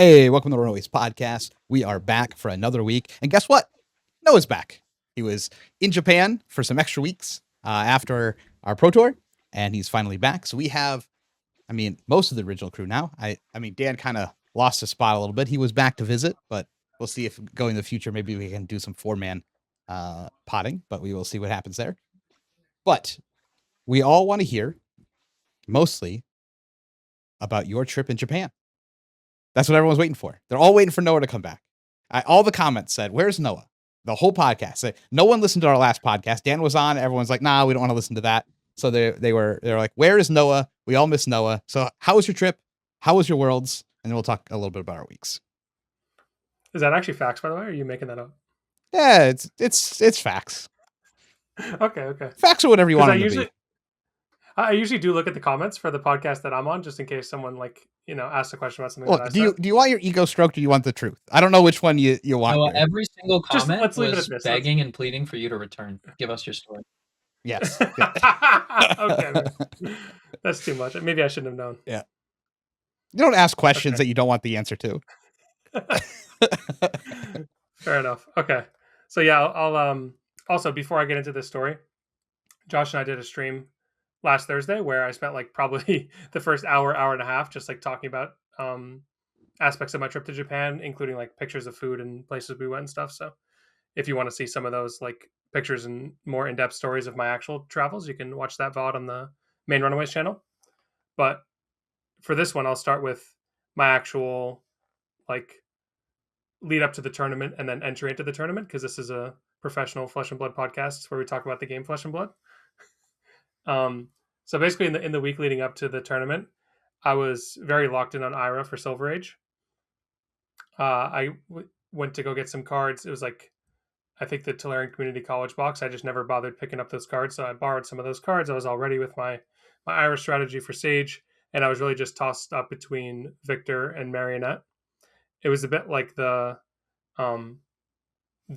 Hey, welcome to the Runaways podcast. We are back for another week. And guess what? Noah's back. He was in Japan for some extra weeks after our Pro Tour, and he's finally back. So we have, most of the original crew now. Dan kind of lost his spot a little bit. He was back to visit, but we'll see if going in the future, maybe we can do some four-man potting, but we will see what happens there. But we all want to hear mostly about your trip in Japan. That's what everyone's waiting for. They're all waiting for Noah to come back. All the comments said, "Where's Noah?" The whole podcast. No one listened to our last podcast. Dan was on. Everyone's like, "Nah, we don't want to listen to that." So they were like, "Where is Noah?" We all miss Noah. So how was your trip? How was your worlds? And then we'll talk a little bit about our weeks. Is that actually facts, by the way? Or are you making that up? Yeah, it's facts. Okay. Facts are whatever you want them to be. I usually do look at the comments for the podcast that I'm on, just in case someone asks a question about something. Well, do you want your ego stroked, or do you want the truth? I don't know which one you want. No, every single comment let's leave was it at this. begging and pleading for you to return. Give us your story. Yes. Okay, that's too much. Maybe I shouldn't have known. Yeah. You don't ask questions that you don't want the answer to. Fair enough. Okay. So yeah, I'll also, before I get into this story, Josh and I did a stream last Thursday where I spent probably the first hour and a half just talking about aspects of my trip to Japan, including pictures of food and places we went and stuff. So if you want to see some of those pictures and more in-depth stories of my actual travels, you can watch that VOD on the main Runaways channel. But for this one, I'll start with my actual lead up to the tournament and then entry into the tournament, because this is a professional Flesh and Blood podcast where we talk about the game Flesh and Blood. So basically in the week leading up to the tournament, I was very locked in on Ira for Silver Age. I went to go get some cards. It was I think the Tolarian Community College box. I just never bothered picking up those cards, so I borrowed some of those cards. I was all ready with my Ira strategy for Sage, and I was really just tossed up between Victor and Marionette. It was a bit like the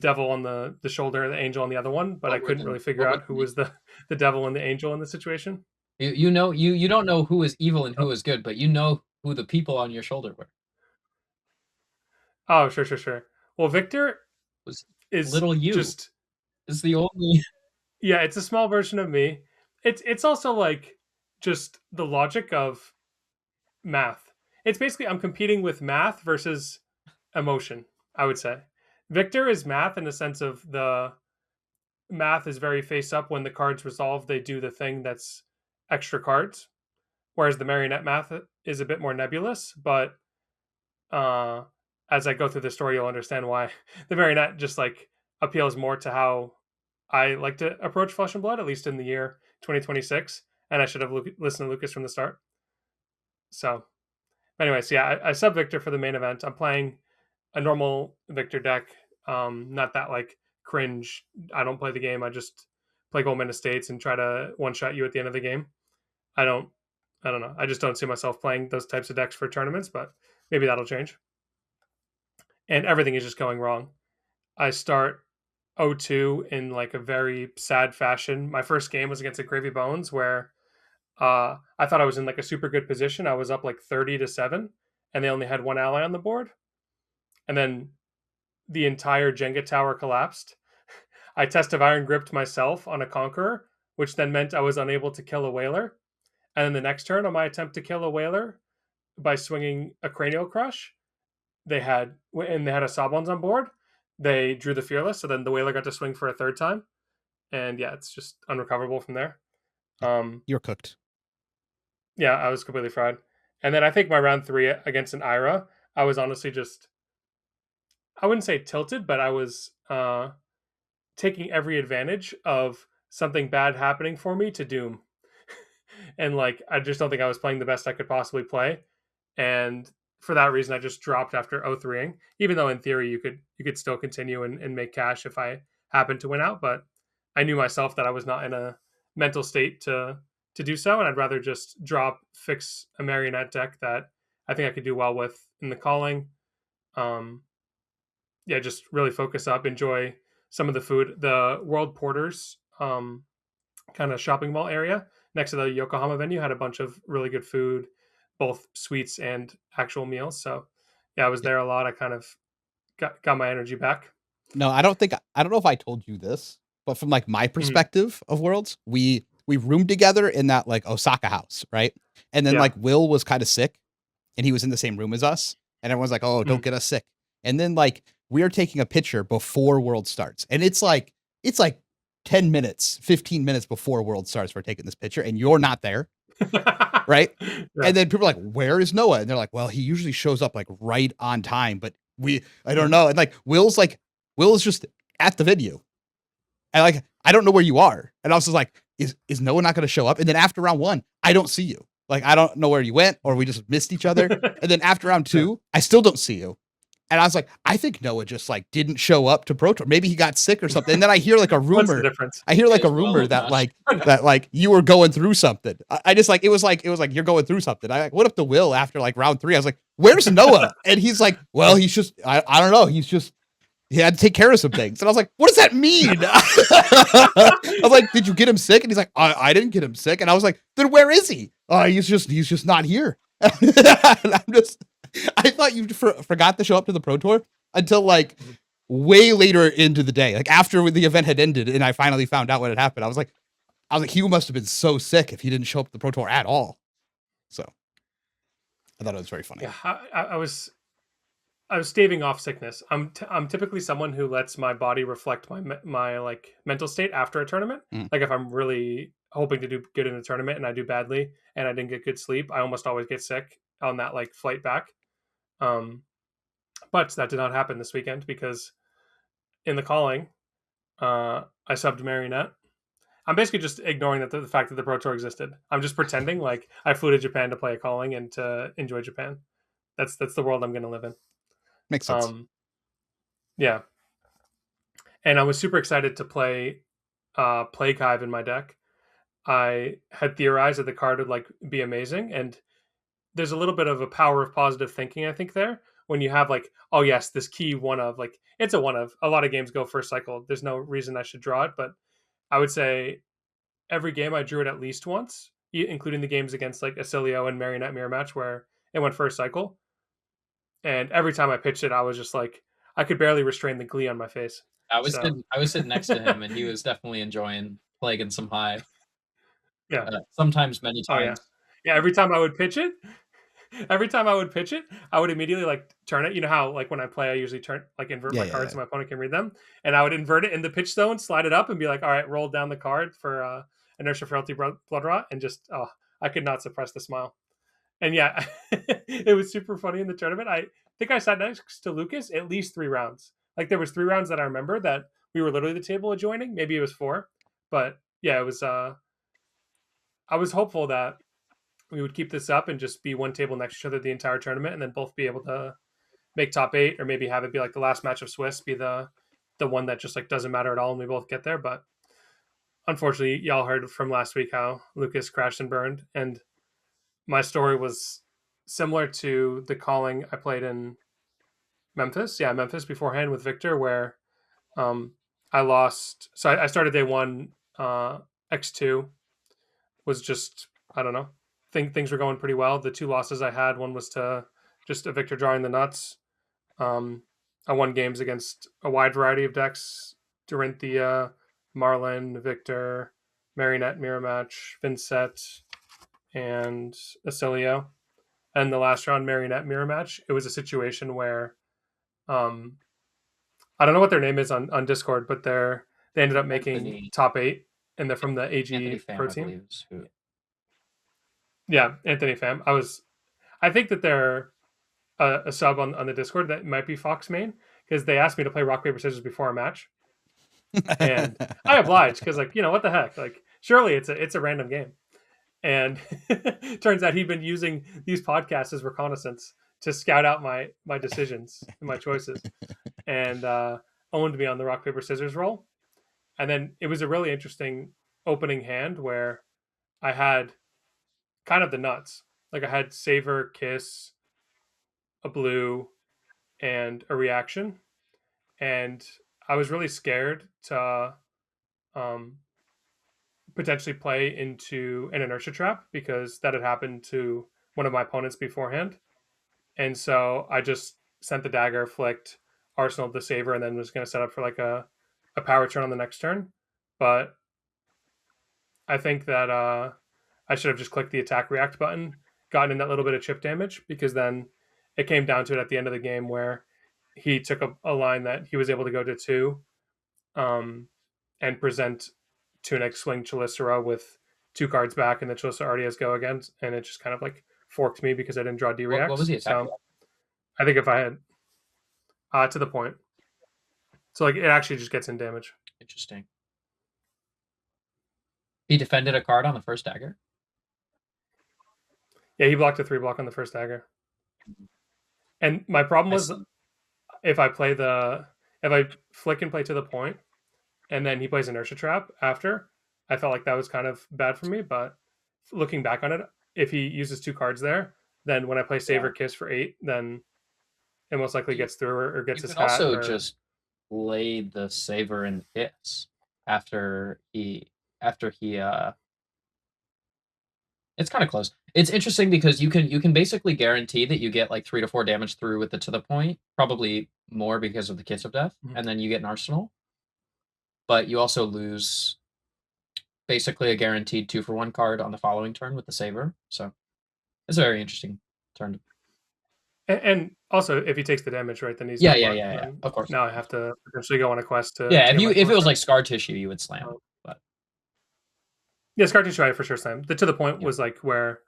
devil on the shoulder, the angel on the other one, but I couldn't really figure out who was the devil and the angel in the situation. You don't know who is evil and who is good, but you know who the people on your shoulder were. Oh, sure. Well, Victor is little you. Just is the only. Yeah, it's a small version of me. It's also just the logic of math. It's basically I'm competing with math versus emotion, I would say. Victor is math in the sense of the math is very face up. When the cards resolve, they do the thing that's extra cards. Whereas the Marionette math is a bit more nebulous. But as I go through the story, you'll understand why the Marionette just appeals more to how I like to approach Flesh and Blood, at least in the year 2026. And I should have listened to Lucas from the start. So anyways, yeah, I sub Victor for the main event. I'm playing a normal Victor deck. Not that cringe. I don't play the game. I just play Goldman Estates and try to one-shot you at the end of the game. I don't know. I just don't see myself playing those types of decks for tournaments, but maybe that'll change. And everything is just going wrong. I start 0-2 in a very sad fashion. My first game was against the Gravy Bones, where I thought I was in a super good position. I was up 30-7, and they only had one ally on the board. And then the entire Jenga tower collapsed. I test of Iron Gripped myself on a Conqueror, which then meant I was unable to kill a Whaler. And then the next turn, on my attempt to kill a Whaler by swinging a Cranial Crush, they had a Sawbones on board. They drew the Fearless, so then the Whaler got to swing for a third time. And yeah, it's just unrecoverable from there. You're cooked. Yeah, I was completely fried. And then I think my round 3 against an Ira, I was honestly just, I wouldn't say tilted, but I was taking every advantage of something bad happening for me to doom. And I just don't think I was playing the best I could possibly play. And for that reason, I just dropped after 0-3ing, even though in theory you could still continue and make cash if I happened to win out. But I knew myself that I was not in a mental state to do so, and I'd rather just fix a Marionette deck that I think I could do well with in the calling. Just really focus up, enjoy some of the food. The World Porters kind of shopping mall area next to the Yokohama venue had a bunch of really good food, both sweets and actual meals. So I was there a lot. I kind of got my energy back. No, I don't know if I told you this, but from like my Mhm. perspective of Worlds, we roomed together in that like Osaka house, right? And then Yeah. like Will was kind of sick and he was in the same room as us, and everyone's like, "Oh, don't Mhm. get us sick." And then like we are taking a picture before World starts, and it's like 10 minutes, 15 minutes before World starts, we're taking this picture, and you're not there, right? Yeah. And then people are like, "Where is Noah?" And they're like, "Well, he usually shows up like right on time, but I don't Mhm. know." And like Will's just at the venue, and like I don't know where you are, and I was just like, "Is Noah not going to show up?" And then after round 1, I don't see you. Like I don't know where you went, or we just missed each other. And then after round Yeah. 2, I still don't see you. And I was like, I think Noah just like didn't show up to Pro Tour. Maybe he got sick or something. And then I hear like a What's the rumor. difference? I hear like a As well, rumor oh that gosh. like you were going through something. I just like it was like you're going through something. I like went up to Will after like round 3. I was like, "Where's Noah?" And he's like, "Well, he's just I don't know. He had to take care of some things." And I was like, "What does that mean?" I was like, "Did you get him sick?" And he's like, I didn't get him sick." And I was like, "Then where is he?" He's just not here. And I thought you forgot to show up to the Pro Tour until like way later into the day, like after the event had ended, and I finally found out what had happened. I was like, he must have been so sick if he didn't show up to the Pro Tour at all. So I thought it was very funny. Yeah, I was staving off sickness. I'm typically someone who lets my body reflect my like mental state after a tournament. Mm. Like if I'm really hoping to do good in a tournament and I do badly and I didn't get good sleep, I almost always get sick on that like flight back. Um, but that did not happen this weekend because in the calling, I subbed Marionette. I'm basically just ignoring the fact that the Pro Tour existed. I'm just pretending like I flew to Japan to play a calling and to enjoy Japan. That's the world I'm going to live in. Makes sense. Um, yeah, and I was super excited to play Plague Hive in my deck. I had theorized that the card would like be amazing, and there's a little bit of a power of positive thinking, I think, there when you have like, oh yes, this key one of like it's a one of. A lot of games go first cycle. There's no reason I should draw it, but I would say every game I drew it at least once, including the games against like Ailio and Marionette Mirror Match where it went first cycle. And every time I pitched it, I was just like, I could barely restrain the glee on my face. So I was sitting next to him, and he was definitely enjoying plaguing some hive. yeah. Sometimes, many Oh yeah. times. Yeah. Every time I would pitch it, I would immediately like turn it. You know how like when I play, I usually invert my cards so my opponent can read them, and I would invert it in the pitch zone, slide it up, and be like, all right, roll down the card for inertia frailty blood rot, and just I could not suppress the smile. And yeah, it was super funny in the tournament. I think I sat next to Lucas at least 3 rounds. Like there was 3 rounds that I remember that we were literally the table adjoining. Maybe it was 4, but yeah, it was. I was hopeful that we would keep this up and just be one table next to each other the entire tournament, and then both be able to make top 8, or maybe have it be like the last match of Swiss be the one that just like doesn't matter at all, and we both get there. But unfortunately, y'all heard from last week how Lucas crashed and burned, and my story was similar to the calling I played in Memphis. Yeah, Memphis beforehand with Victor, where um, I lost. So I started day 1. X2 was just, I don't know. Think things were going pretty well. The 2 losses I had, one was to just a Victor drawing the nuts. I won games against a wide variety of decks: Dorinthia, Marlin, Victor, Marionette, Mirror Match, Vincent, and Asilio. And the last round, Marionette Mirror Match, it was a situation where um, I don't know what their name is on Discord, but they ended up making Anthony top 8, and they're from the Anthony AG Pham, Pro I Team. believe, is who. Yeah, Anthony Pham. I think that they're a sub on the Discord that might be Fox main, because they asked me to play rock paper scissors before a match, and I obliged because like what the heck, like surely it's a random game. And turns out he'd been using these podcasts as reconnaissance to scout out my decisions and my choices, and owned me on the rock paper scissors roll. And then it was a really interesting opening hand where I had kind of the nuts. Like I had savor, kiss, a blue, and a reaction, and I was really scared to um, potentially play into an inertia trap because that had happened to one of my opponents beforehand. And so I just sent the dagger, flicked, arsenaled the saver, and then was going to set up for like a power turn on the next turn. But I think that I should have just clicked the attack react button, gotten in that little bit of chip damage, because then it came down to it at the end of the game where he took a line that he was able to go to 2 and present Tunic, Swing, Chelicera with 2 cards back, and the Chelicera already has go again, and it just kind of like forked me because I didn't draw D reacts. What was the attack? So I think if I had to the point, so like it actually just gets in damage. Interesting. He defended a card on the first dagger. Yeah, he blocked a 3-block on the first dagger. And my problem was if I flick and play to the point, and then he plays Inertia Trap after, I felt like that was kind of bad for me. But looking back on it, if he uses 2 cards there, then when I play Save or Kiss for 8, then it most likely gets through or gets his hat. Also, just play the Saver and Kiss after he. It's kind of close. It's interesting because you can basically guarantee that you get like 3 to 4 damage through with the to the point, probably more because of the Kiss of Death, and then you get an arsenal. But you also lose basically a guaranteed 2-for-1 card on the following turn with the Saver. So it's a very interesting turn. And also, if he takes the damage, right, then he's yeah. Of course. Now I have to potentially go on a quest to. Yeah, if it was like Scar Tissue, you would slam. But yeah, Scar Tissue, I for sure slam. The to the point was like where,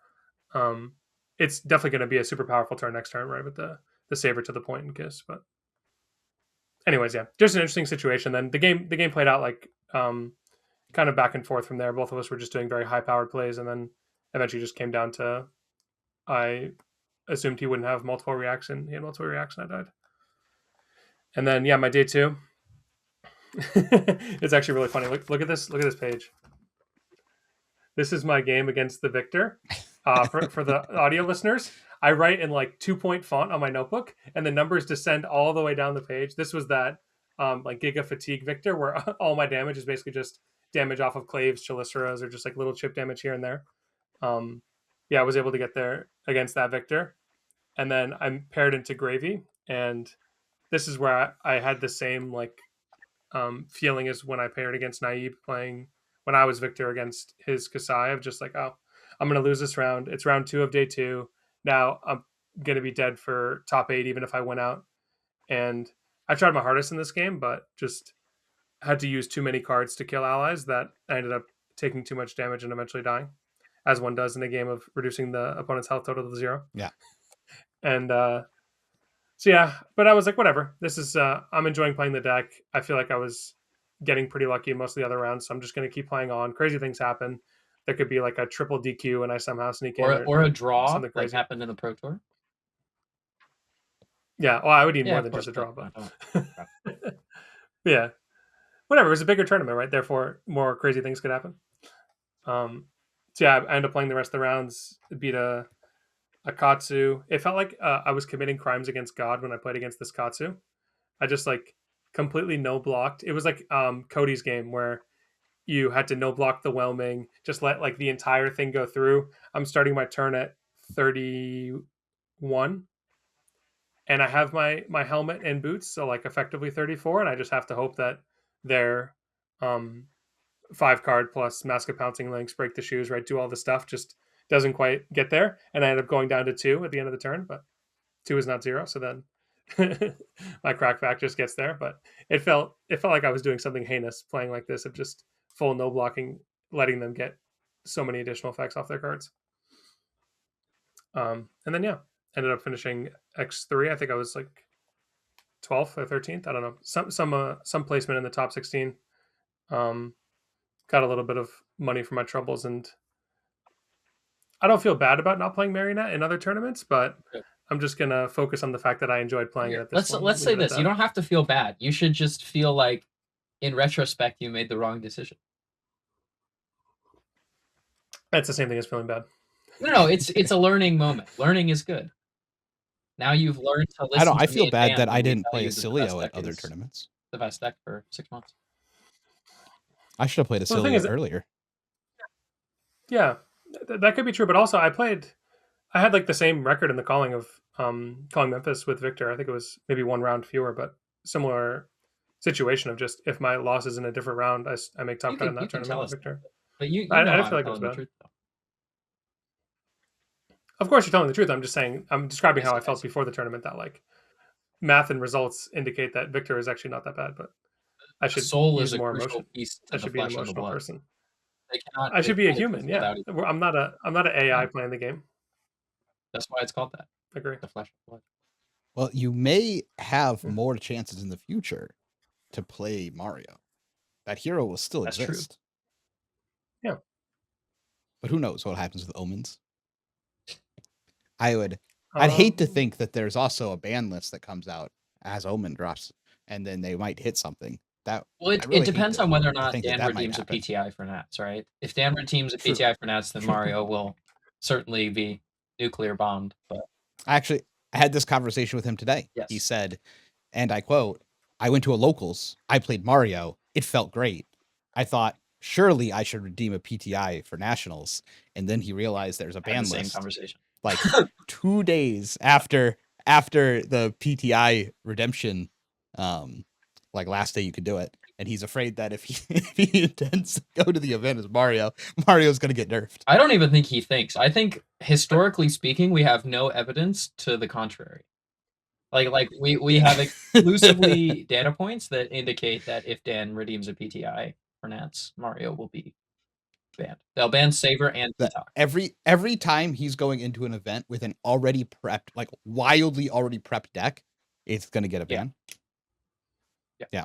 it's definitely going to be a super powerful turn next turn, right, with the Saver to the point and Kiss. But anyways, yeah, just an interesting situation. Then the game played out like kind of back and forth from there. Both of us were just doing very high powered plays, and then eventually just came down to I assumed he wouldn't have multiple reacts, and he had multiple reacts, and I died. And then my day 2. It's actually really funny. Look at this page. This is my game against the Victor. For the audio listeners, I write in like 2-point font on my notebook, and the numbers descend all the way down the page. This was that like Giga Fatigue Victor, where all my damage is basically just damage off of Claves, Cheliceras, or just like little chip damage here and there. I was able to get there against that Victor. And then I'm paired into Gravy. And this is where I had the same like feeling as when I paired against Naib playing when I was Victor against his Kasai of just like, oh, I'm going to lose this round. It's round 2 of day 2. Now I'm going to be dead for top 8, even if I win out. And I tried my hardest in this game, but just had to use too many cards to kill allies that I ended up taking too much damage and eventually dying, as one does in a game of reducing the opponent's health total to 0. Yeah. And so yeah, but I was like, whatever. This is I'm enjoying playing the deck. I feel like I was getting pretty lucky in most of the other rounds, so I'm just going to keep playing on. Crazy things happen. There could be like a triple DQ and I somehow sneak in, or a draw, something crazy. Like happened in the Pro Tour. Yeah, well, I would need more than just a draw, but yeah, whatever. It was a bigger tournament, right? Therefore, more crazy things could happen. So yeah, I ended up playing the rest of the rounds. Beat a Katsu. It felt like I was committing crimes against God when I played against this Katsu. I just like completely no blocked. It was like Cody's game where you had to no block the whelming, just let like the entire thing go through. I'm starting my turn at 31, and I have my helmet and boots, so like effectively 34, and I just have to hope that their 5-card plus Mask of Pouncing Links, break the shoes, right, do all the stuff, just doesn't quite get there, and I end up going down to 2 at the end of the turn, but 2 is not 0, so then my crackback just gets there. But it felt like I was doing something heinous playing like this, of just full no blocking, letting them get so many additional effects off their cards. And then ended up finishing X3. I think I was like 12th or 13th. I don't know, some placement in the top 16. Got a little bit of money for my troubles, and I don't feel bad about not playing Marionette in other tournaments, but I'm just gonna focus on the fact that I enjoyed playing it at this one. Let's say this: you don't have to feel bad. You should just feel like, in retrospect, you made the wrong decision. That's the same thing as feeling bad. No, it's a learning moment. Learning is good. Now you've learned to listen. I feel bad that I didn't play Ailio at other tournaments. The best deck for 6 months. I should have played Ailio earlier. Yeah, that could be true. But also, I played I had like the same record in the calling of calling Memphis with Victor. I think it was maybe one round fewer, but similar situation of just if my loss is in a different round, I make top cut in You that can tournament tell with us that, Victor. but you I know didn't feel I'm like it was telling the bad. truth though. Of course, you're telling the truth. I'm just saying, I'm describing how I I felt see. before the tournament. That like math and results indicate that Victor is actually not that bad, but I The should soul is use a more crucial emotion. piece I to the should be an flesh and the emotional blood. person. They I should be a cannot human. exist Yeah, without each other. I'm not an AI playing the game. That's why it's called that. Agree. The flesh and blood. Well, you may have Yeah. more chances in the future to play Mario. That hero will still That's true. exist. Yeah. But who knows what happens with omens? I'd hate to think that there's also a ban list that comes out as omen drops, and then they might hit something. Well, I really it depends on whether or not think Dan that might redeems a happen. PTI for Nats, right? If Dan redeems a True. PTI for Nats, then True. Mario will certainly be nuclear bombed. But I had this conversation with him today. yes, He said, and I quote, "I went to a locals. I played Mario. It felt great. I thought surely I should redeem a PTI for nationals." And then he realized there's a I had ban the same list. conversation. Like 2 days after the PTI redemption, like last day you could do it. And he's afraid that if he intends to go to the event as Mario's gonna get nerfed. I don't even think he thinks. I think historically speaking, we have no evidence to the contrary. Like we have exclusively data points that indicate that if Dan redeems a PTI for Nats, Mario will be banned. They'll ban Saver and Peacock. Every time he's going into an event with an already prepped, like wildly already prepped deck, it's gonna get a ban. Yeah.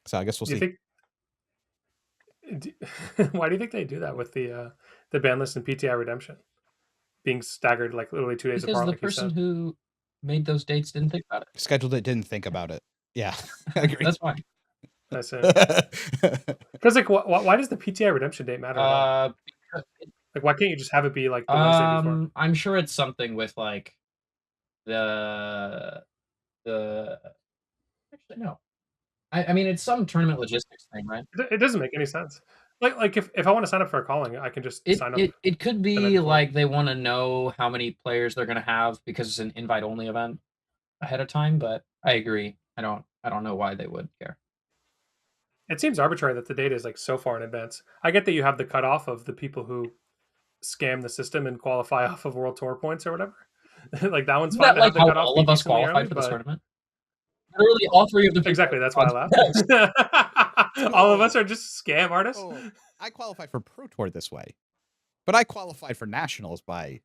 So I guess we'll see. Why do you think they do that with the ban list and PTI redemption being staggered like literally 2 days Because apart? the Like you person said, who made those dates didn't think about it. Scheduled it, didn't think about it. Yeah, I agree. That's why. I say because like why does the PTI redemption date matter at all? Like why can't you just have it be like the Wednesday before? I'm sure it's something with like the actually no. I mean it's some tournament logistics thing, right? It doesn't make any sense. Like if I want to sign up for a calling, I can just sign up. It could the night be before. like they want to know how many players they're gonna have because it's an invite only event ahead of time, but I agree. I don't know why they would care. It seems arbitrary that the data is like so far in advance. I get that you have the cutoff of the people who scam the system and qualify off of World Tour points or whatever. Like that one's Isn't fine that to like have the how cutoff all be of us decently qualified early, for this but tournament? Literally all three of the people exactly that's why I laughed. All of us are just scam artists. Oh, I qualified for Pro Tour this way, but I qualified for nationals by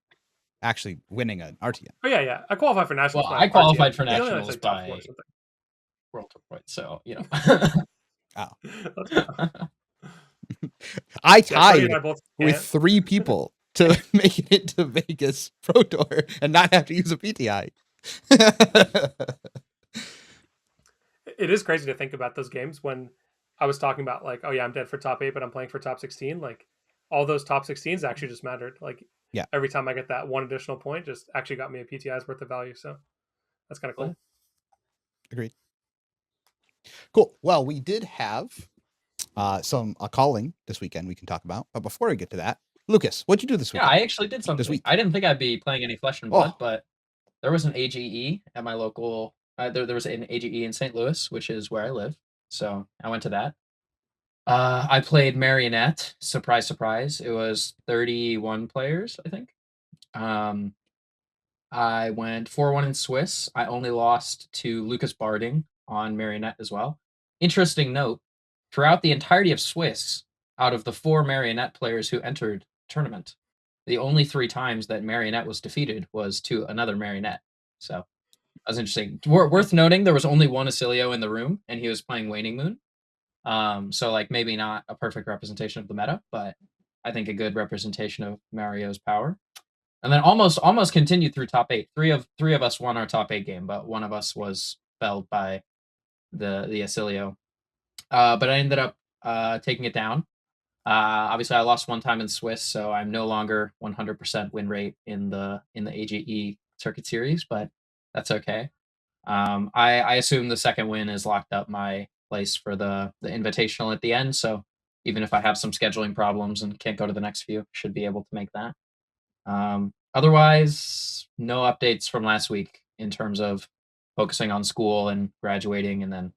actually winning an RTM. Oh yeah. I qualified for nationals. Well, by I qualified RTM. for Usually nationals it's like top by 4 or something. World Tour points, so you know. I Yeah, Cody and tied I both with can't. 3 people to make it into Vegas Pro Tour and not have to use a PTI. It is crazy to think about those games when I was talking about like, oh yeah, I'm dead for top 8, but I'm playing for top 16. Like all those top 16s actually just mattered. Like Yeah. every time I get that one additional point, just actually got me a PTI's worth of value. So that's kind of cool. Agreed. Cool. Well, we did have a calling this weekend we can talk about, but before we get to that, Lucas, what'd you do this weekend? Yeah, I actually did something. This week. I didn't think I'd be playing any Flesh and Blood, but there was an AGE at my local. There was an AGE in St. Louis, which is where I live. So I went to that. I played Marionette. Surprise, surprise! It was 31 players, I think. I went 4-1 in Swiss. I only lost to Lucas Barding on Marionette as well. Interesting note: throughout the entirety of Swiss, out of the 4 Marionette players who entered the tournament, the only 3 times that Marionette was defeated was to another Marionette. So that was interesting. Worth noting, there was only one Ailio in the room, and he was playing Waning Moon. So like maybe not a perfect representation of the meta, but I think a good representation of Mario's power. And then almost continued through top 8. Three of us won our top 8 game, but one of us was felled by the Ailio. But I ended up taking it down. Obviously, I lost one time in Swiss, so I'm no longer 100% win rate in the AGE circuit series, but that's okay. I assume the second win has locked up my place for the invitational at the end. So even if I have some scheduling problems and can't go to the next few, should be able to make that. Otherwise, no updates from last week in terms of focusing on school and graduating, and then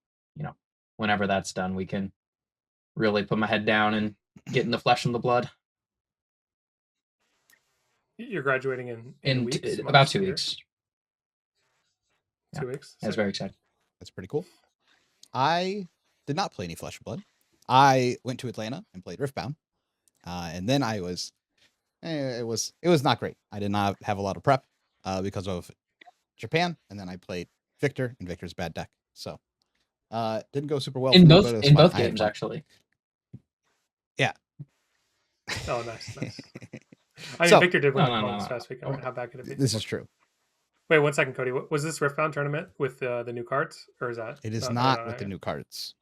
whenever that's done, we can really put my head down and get in the flesh and the blood. You're graduating in weeks, about months, 2 years? weeks. 2 weeks. That's very exciting. That's pretty cool. I did not play any Flesh and Blood. I went to Atlanta and played Riftbound, and then I was. It was not great. I did not have a lot of prep because of Japan, and then I played Victor and Victor's bad deck, so didn't go super well. In for me, both but it was in fun. both I had games, fun. actually. Yeah. Oh, nice. I mean, So- Victor did win No, the no, call no, this no. past week. I mean, how bad could it be? This is true. Wait, 1 second, Cody. Was this Riftbound tournament with the new cards, or is that? It is no, not no, with the yeah. new cards.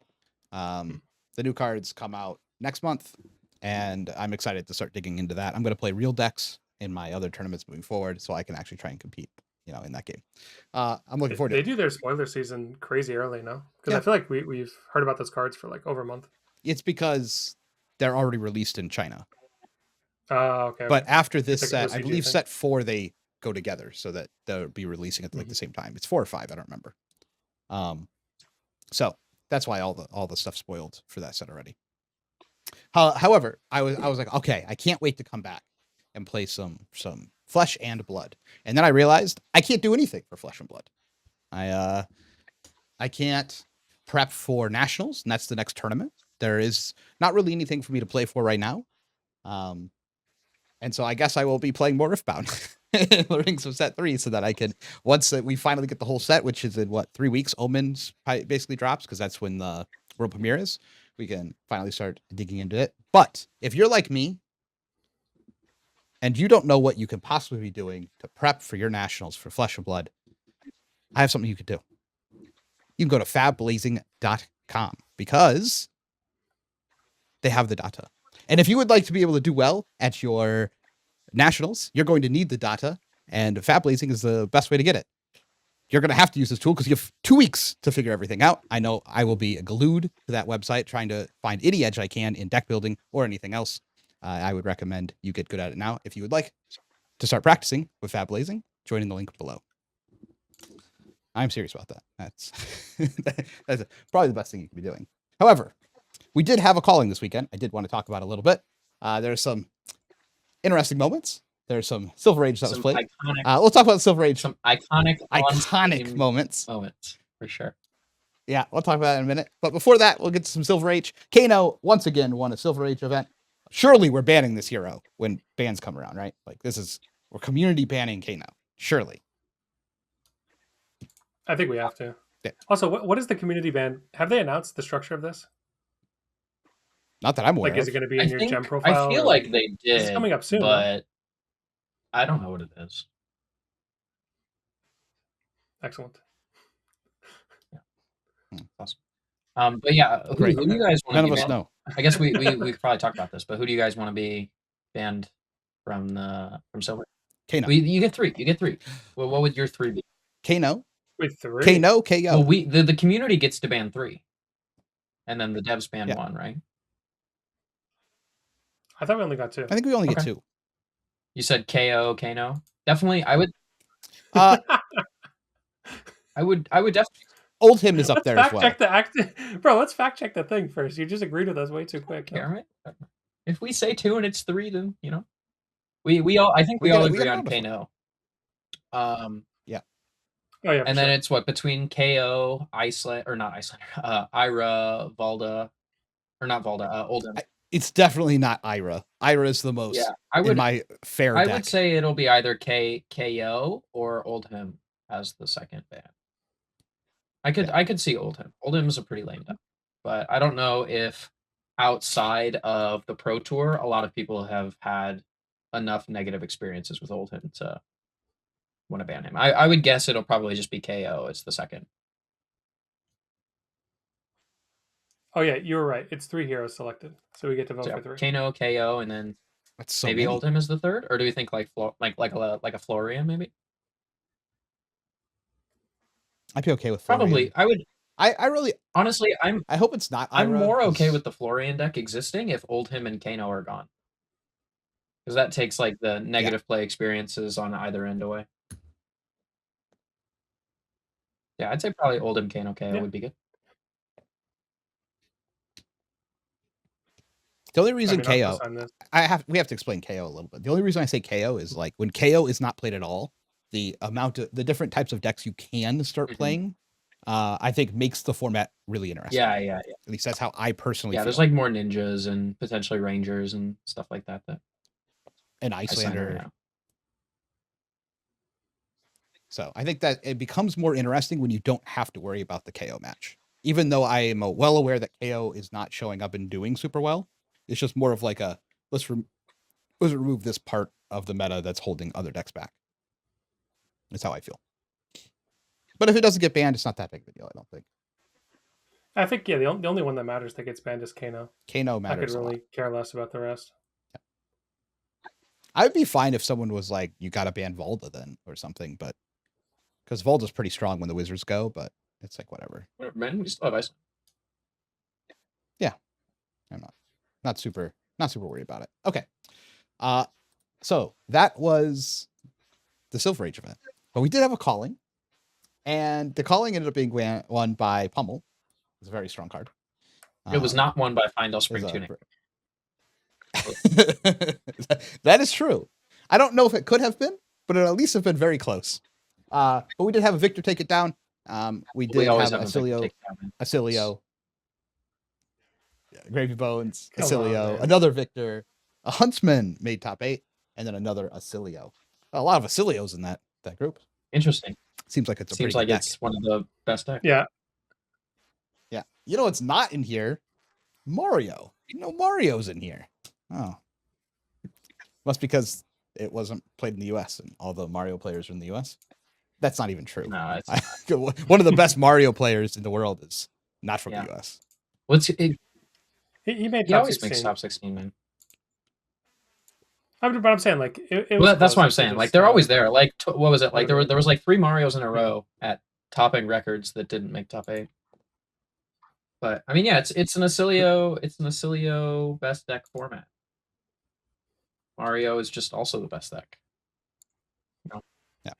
The new cards come out next month, and I'm excited to start digging into that. I'm going to play real decks in my other tournaments moving forward, so I can actually try and compete, in that game. I'm looking forward to They it. do their spoiler season crazy early, no? Because Yeah. I feel like we've heard about those cards for like over a month. It's because they're already released in China. Oh, okay. But after this It's like a set, I OCG believe thing. set 4 they go together, so that they'll be releasing at like the same time. It's 4 or 5, I don't remember. So that's why all the stuff spoiled for that set already. However, I was like, okay, I can't wait to come back and play some Flesh and Blood. And then I realized I can't do anything for Flesh and Blood. I can't prep for nationals, and that's the next tournament. There is not really anything for me to play for right now. And so I guess I will be playing more Riftbound and learning some set 3 so that I can, once we finally get the whole set, which is in 3 weeks, Omens basically drops because that's when the world premiere is. We can finally start digging into it. But if you're like me and you don't know what you can possibly be doing to prep for your nationals for Flesh and Blood, I have something you could do. You can go to fabblazing.com because they have the data. And if you would like to be able to do well at your nationals, you're going to need the data, and Fab Blazing is the best way to get it. You're going to have to use this tool because you have 2 weeks to figure everything out. I know I will be glued to that website trying to find any edge I can in deck building or anything else. I would recommend you get good at it now. If you would like to start practicing with Fab Blazing, join in the link below. I'm serious about that. That's probably the best thing you can be doing. However, we did have a calling this weekend. I did want to talk about it a little bit. There's some interesting moments. There's some Silver Age that was played. We'll talk about Silver Age. Some iconic moments. For sure. Yeah, we'll talk about that in a minute. But before that, we'll get to some Silver Age. Kano once again won a Silver Age event. Surely we're banning this hero when bans come around, right? Like we're community banning Kano. Surely. I think we have to. Yeah. Also, what is the community ban? Have they announced the structure of this? Not that I'm aware Like, is it of. going to be in your gem profile? I feel like they did. It's coming up soon, but I don't know what it is. Excellent. Awesome. But yeah, who do you guys want to be None of us banned? know. I guess we could probably talk about this, but who do you guys want to be banned from Silver? Kano. You get 3. Well, what would your 3 be? Kano. With 3? Kano, KO. Well, the community gets to ban 3. And then the devs ban 1, right? I thought we only got 2. I think we only get 2. You said KO, Kano. Definitely, I would. I would definitely. Old him is up there as well. Bro, let's fact check the thing first. You just agreed with us way too quick. Yeah, right. If we say 2 and it's 3, then we all. I think we all agree on Kano. Yeah. Oh yeah. And then it's what between KO, Iceland or not Iceland, Ira, Valda, or not Valda, Oldhim. It's definitely not Ira. Ira is the most. Yeah, in my fair I deck. would say it'll be either KO or Oldhim as the second ban. I could see Oldhim. Oldhim is a pretty lame deck, but I don't know if outside of the Pro Tour, a lot of people have had enough negative experiences with Oldhim to want to ban him. I would guess it'll probably just be KO. It's the second. Oh yeah, you were right. It's 3 heroes selected, so we get to vote for 3. Kano, KO, and then maybe Oldhim is the third, or do we think like a Florian maybe? I'd be okay with Florian. Probably. I would. I really honestly I hope it's not Ira. I'm more okay with the Florian deck existing if Oldhim and Kano are gone. because that takes like the negative play experiences on either end away. Yeah, I'd say probably Oldham Kano KO would be good. The only reason I mean, KO, this. we have to explain KO a little bit. The only reason I say KO is like when KO is not played at all, the different types of decks you can start playing, I think makes the format really interesting. Yeah. At least that's how I personally feel. There's like more ninjas and potentially rangers and stuff like that. An Icelander. So I think that it becomes more interesting when you don't have to worry about the KO match. Even though I am well aware that KO is not showing up and doing super well, it's just more of like a let's remove this part of the meta that's holding other decks back. That's how I feel. But if it doesn't get banned, it's not that big of a deal, I don't think. I think, yeah, the only one that matters that gets banned is Kano. Kano matters. I could really care less about the rest. Yeah. I would be fine if someone was like, you got to ban Volda then or something, but because Volda's pretty strong when the Wizards go, but it's like whatever. Whatever, man. We still have ice. Yeah. I'm not super worried about it. Okay. So that was the Silver Age event. But we did have a calling. And the calling ended up being won by Pummel. It was a very strong card. It was not won by Findel Spring Tuning. That is true. I don't know if it could have been, but it at least have been very close. But we did have a Victor take it down. We did have Ailio, Gravy Bones, Ailio, another Victor, a Huntsman made top 8, and then another Ailio. A lot of Ailios in that group. Interesting. Seems like it's it's one of the best decks. Yeah. Yeah. You know what's not in here? Mario. Mario's in here. Oh. Must because it wasn't played in the US and all the Mario players are in the US. That's not even true. No, one of the best Mario players in the world is not from the US. He made he always makes top 16, man. But I'm saying, like, that's what I'm saying. Like, they're always there. Like, what was it? Like, there was like 3 Marios in a row at topping records that didn't make top 8. But I mean, yeah, it's an Ailio best deck format. Mario is just also the best deck.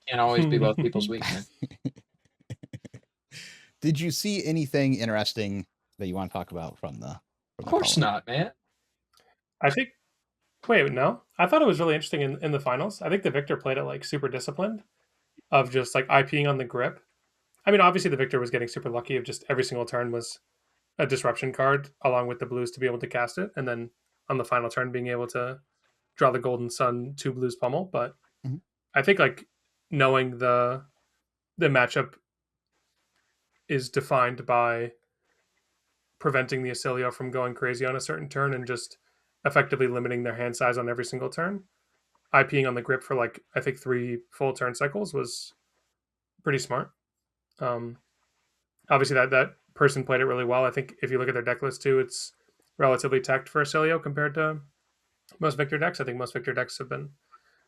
Can't always be both people's weak, man. Did you see anything interesting that you want to talk about from the? Of course not, man. I think. Wait, no. I thought it was really interesting in the finals. I think the Victor played it like super disciplined, of just like IPing on the grip. I mean, obviously the Victor was getting super lucky of just every single turn was a disruption card along with the blues to be able to cast it, and then on the final turn being able to draw the Golden Sun 2 blues pummel. But I think like knowing the matchup is defined by preventing the Ailio from going crazy on a certain turn and just effectively limiting their hand size on every single turn. IPing on the grip for like I think 3 full turn cycles was pretty smart. Obviously that person played it really well. I think if you look at their deck list too, it's relatively teched for Ailio compared to most Victor decks. I think most Victor decks have been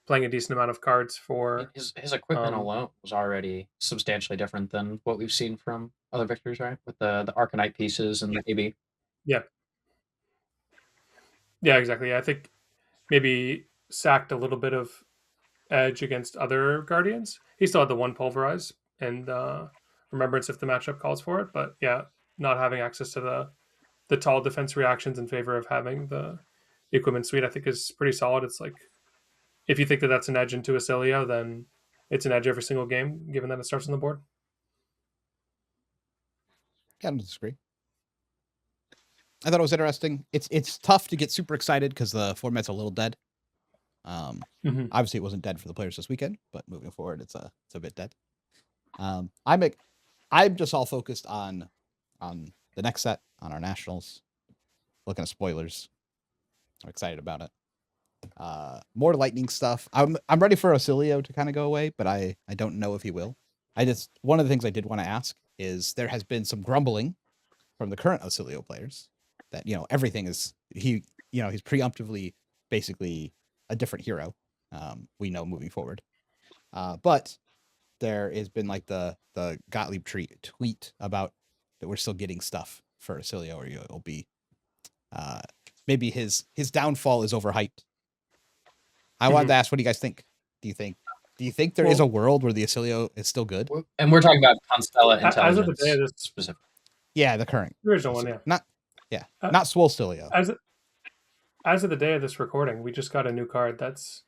playing a decent amount of cards for his equipment alone was already substantially different than what we've seen from other Victors, right? With the Arcanite pieces and the AB. Yeah, exactly. I think maybe sacked a little bit of edge against other Guardians. He still had the 1 Pulverize and Remembrance if the matchup calls for it, but yeah, not having access to the tall defense reactions in favor of having the equipment suite, I think is pretty solid. It's like, if you think that that's an edge into Ailio, then it's an edge every single game, given that it starts on the board. I don't disagree. I thought it was interesting. It's tough to get super excited because the format's a little dead. Obviously, it wasn't dead for the players this weekend, but moving forward, it's a bit dead. I'm just all focused on the next set, on our nationals. Looking at spoilers. I'm excited about it. More lightning stuff. I'm ready for Ailio to kind of go away, but I don't know if he will. One of the things I did want to ask is there has been some grumbling from the current Ailio players that everything is he's preemptively basically a different hero. We know moving forward, but there has been like the Gottlieb tweet about that we're still getting stuff for Ailio, or it'll be maybe his downfall is overhyped. I wanted to ask, what do you guys think? Do you think there is a world where the Ailio is still good? And we're talking about Constella As of the Intelligence day of this specifically. Yeah, the current original one, yeah. Not Swole Ailio. As of the day of this recording, we just got a new card that's,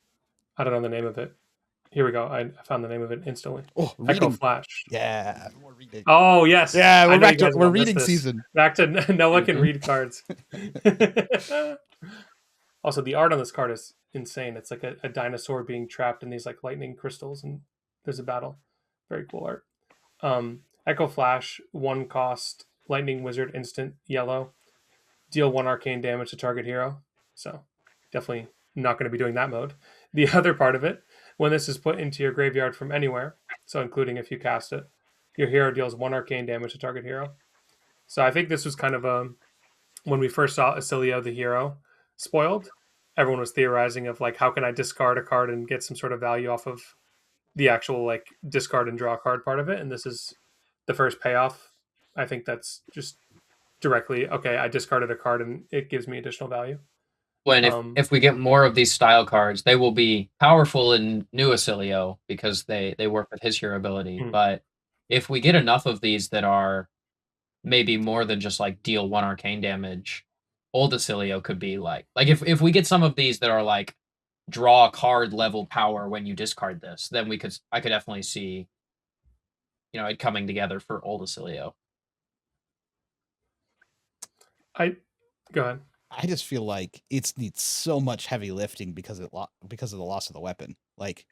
I don't know the name of it. Here we go. I found the name of it instantly. Oh, Echo reading. Flash. Yeah, more reading. Oh yes. Yeah, I we're know you back to guys we're love reading this. season. Back to Noah can Mhm. read cards. Also, the art on this card is insane. It's like a dinosaur being trapped in these like lightning crystals, and there's a battle. Very cool art. Echo Flash, 1 cost, lightning wizard, instant, yellow. Deal 1 arcane damage to target hero. So definitely not going to be doing that mode. The other part of it, when this is put into your graveyard from anywhere, so including if you cast it, your hero deals 1 arcane damage to target hero. So I think this was kind of when we first saw Ailio the hero spoiled, everyone was theorizing of like, how can I discard a card and get some sort of value off of the actual like discard and draw card part of it. And this is the first payoff. I think that's just directly, okay, I discarded a card and it gives me additional value. When if we get more of these style cards, they will be powerful in new Ailio because they work with his hero ability. But if we get enough of these that are maybe more than just like deal 1 arcane damage, old Ailio could be like if we get some of these that are like draw a card level power when you discard this, then I could definitely see it coming together for old Ailio. Go ahead. I just feel like it needs so much heavy lifting because of the loss of the weapon. Like,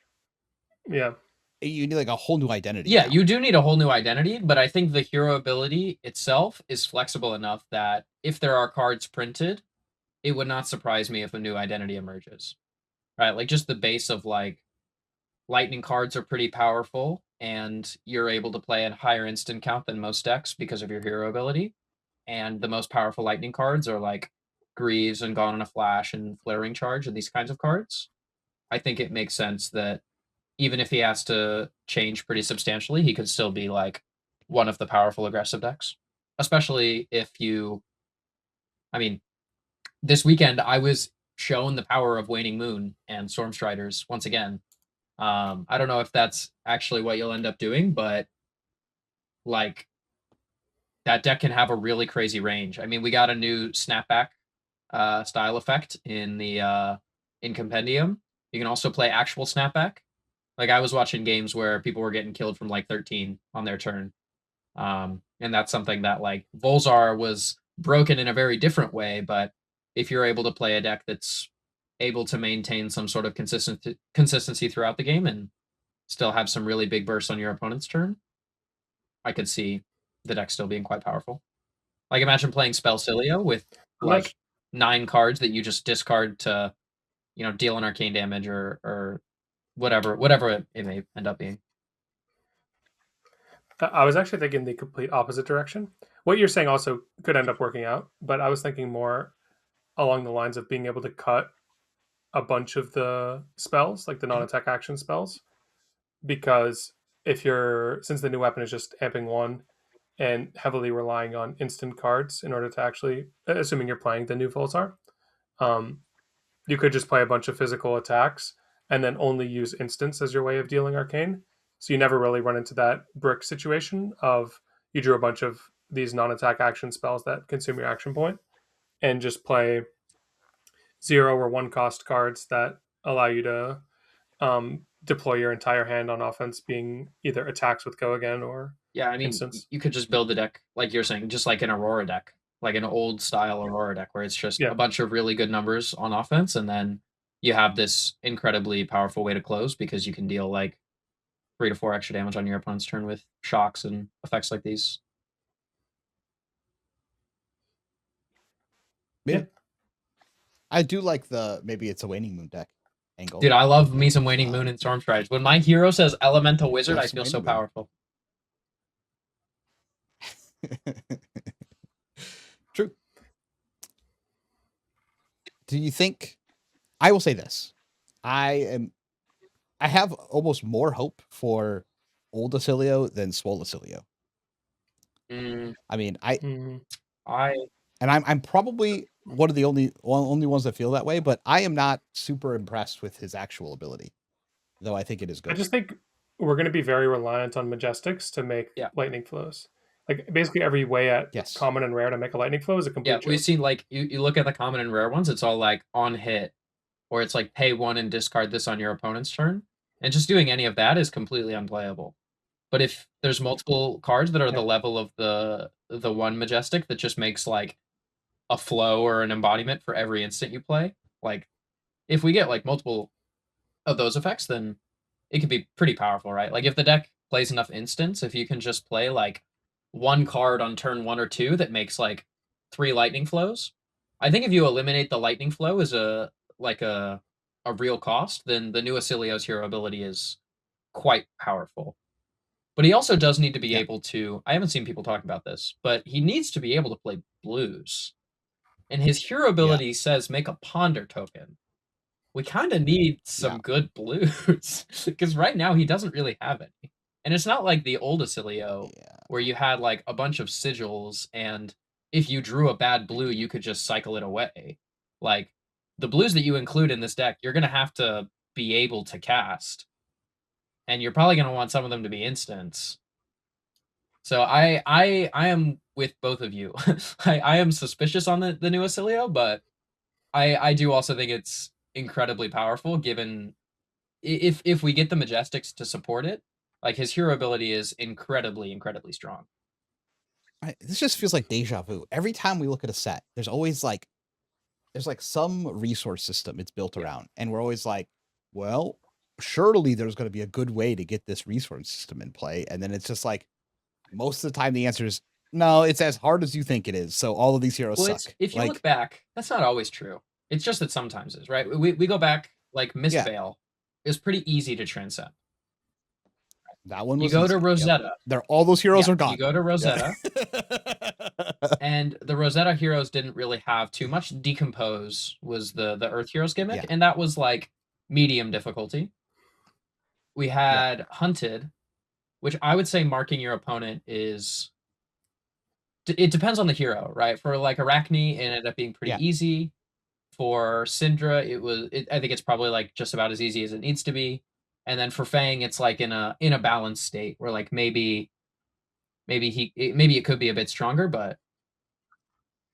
yeah, you need like a whole new identity. Yeah, now. you do need a whole new identity, but I think the hero ability itself is flexible enough that if there are cards printed, it would not surprise me if a new identity emerges. Right? Like just the base of like lightning cards are pretty powerful and you're able to play a higher instant count than most decks because of your hero ability. And the most powerful lightning cards are like Greaves and Gone in a Flash and Flaring Charge and these kinds of cards. I think it makes sense that even if he has to change pretty substantially, he could still be like one of the powerful aggressive decks. Especially if this weekend I was shown the power of Waning Moon and Stormstriders once again. I don't know if that's actually what you'll end up doing, but like that deck can have a really crazy range. I mean, we got a new snapback style effect in the in Compendium. You can also play actual snapback. Like I was watching games where people were getting killed from like 13 on their turn. And that's something that like Volzar was broken in a very different way, but if you're able to play a deck that's able to maintain some sort of consistency throughout the game and still have some really big bursts on your opponent's turn, I could see the deck still being quite powerful. Like imagine playing Spellcilio with like 9 cards that you just discard to, deal an arcane damage or whatever it may end up being. I was actually thinking the complete opposite direction. What you're saying also could end up working out, but I was thinking more along the lines of being able to cut a bunch of the spells, like the non-attack action spells, because since the new weapon is just amping 1 and heavily relying on instant cards in order to actually, assuming you're playing the new Volzar, you could just play a bunch of physical attacks and then only use instants as your way of dealing arcane. So you never really run into that brick situation of you drew a bunch of these non-attack action spells that consume your action point and just play 0 or 1 cost cards that allow you to deploy your entire hand on offense, being either attacks with go again or instants. You could just build the deck like you're saying, just like an Aurora deck, like an old style Aurora deck where it's just a bunch of really good numbers on offense, and then you have this incredibly powerful way to close because you can deal like 3 to 4 extra damage on your opponent's turn with shocks and effects like these. Yeah. I do like maybe it's a Waning Moon deck angle. Dude, I love me some Waning Moon and Stormstriders. When my hero says Elemental Wizard, I feel so powerful. True. Do you think? I will say this. I have almost more hope for old Ailio than Swole Ailio. I mean, I'm probably one of the only ones that feel that way. But I am not super impressed with his actual ability, though I think it is I good. just think we're going to be very reliant on Majestics to make Yeah. lightning flows. Like basically every way at Yes. common and rare to make a lightning flow is a complete Yeah, we've joke. seen like you look at the common and rare ones, it's all like on hit, or it's like pay 1 and discard this on your opponent's turn. And just doing any of that is completely unplayable. But if there's multiple cards that are the level of the one Majestic that just makes like a flow or an embodiment for every instant you play, like if we get like multiple of those effects, then it could be pretty powerful, right? Like if the deck plays enough instants, if you can just play like one card on turn 1 or 2 that makes like 3 lightning flows, I think if you eliminate the lightning flow as a real cost, then the new Ailio's hero ability is quite powerful. But he also does need to be able to, I haven't seen people talk about this, but he needs to be able to play blues. And his hero ability says make a ponder token. We kind of need some good blues because right now he doesn't really have any. And it's not like the old Ailio where you had like a bunch of sigils and if you drew a bad blue, you could just cycle it away. Like the blues that you include in this deck, you're going to have to be able to cast. And you're probably going to want some of them to be instants. So I am with both of you. I am suspicious on the new Ailio, but I do also think it's incredibly powerful given if we get the Majestics to support it, like his hero ability is incredibly strong. This just feels like deja vu. Every time we look at a set, there's some resource system it's built around, and we're always like, well, surely there's going to be a good way to get this resource system in play, and then it's just like most of the time the answer is no, it's as hard as you think it is. So all of these heroes suck. If you look back, that's not always true. It's just that sometimes is, right? We go back, like Mistveil is pretty easy to transcend. That one was you go to Rosetta. Yep. All those heroes are gone. You go to Rosetta. And the Rosetta heroes didn't really have too much. Decompose was the Earth Heroes gimmick, and that was like medium difficulty. We had Hunted, which I would say marking your opponent is... It depends on the hero, right? For like Arachne, it ended up being pretty easy. For Syndra, I think it's probably like just about as easy as it needs to be. And then for Fang, it's like in a balanced state where like maybe it could be a bit stronger, but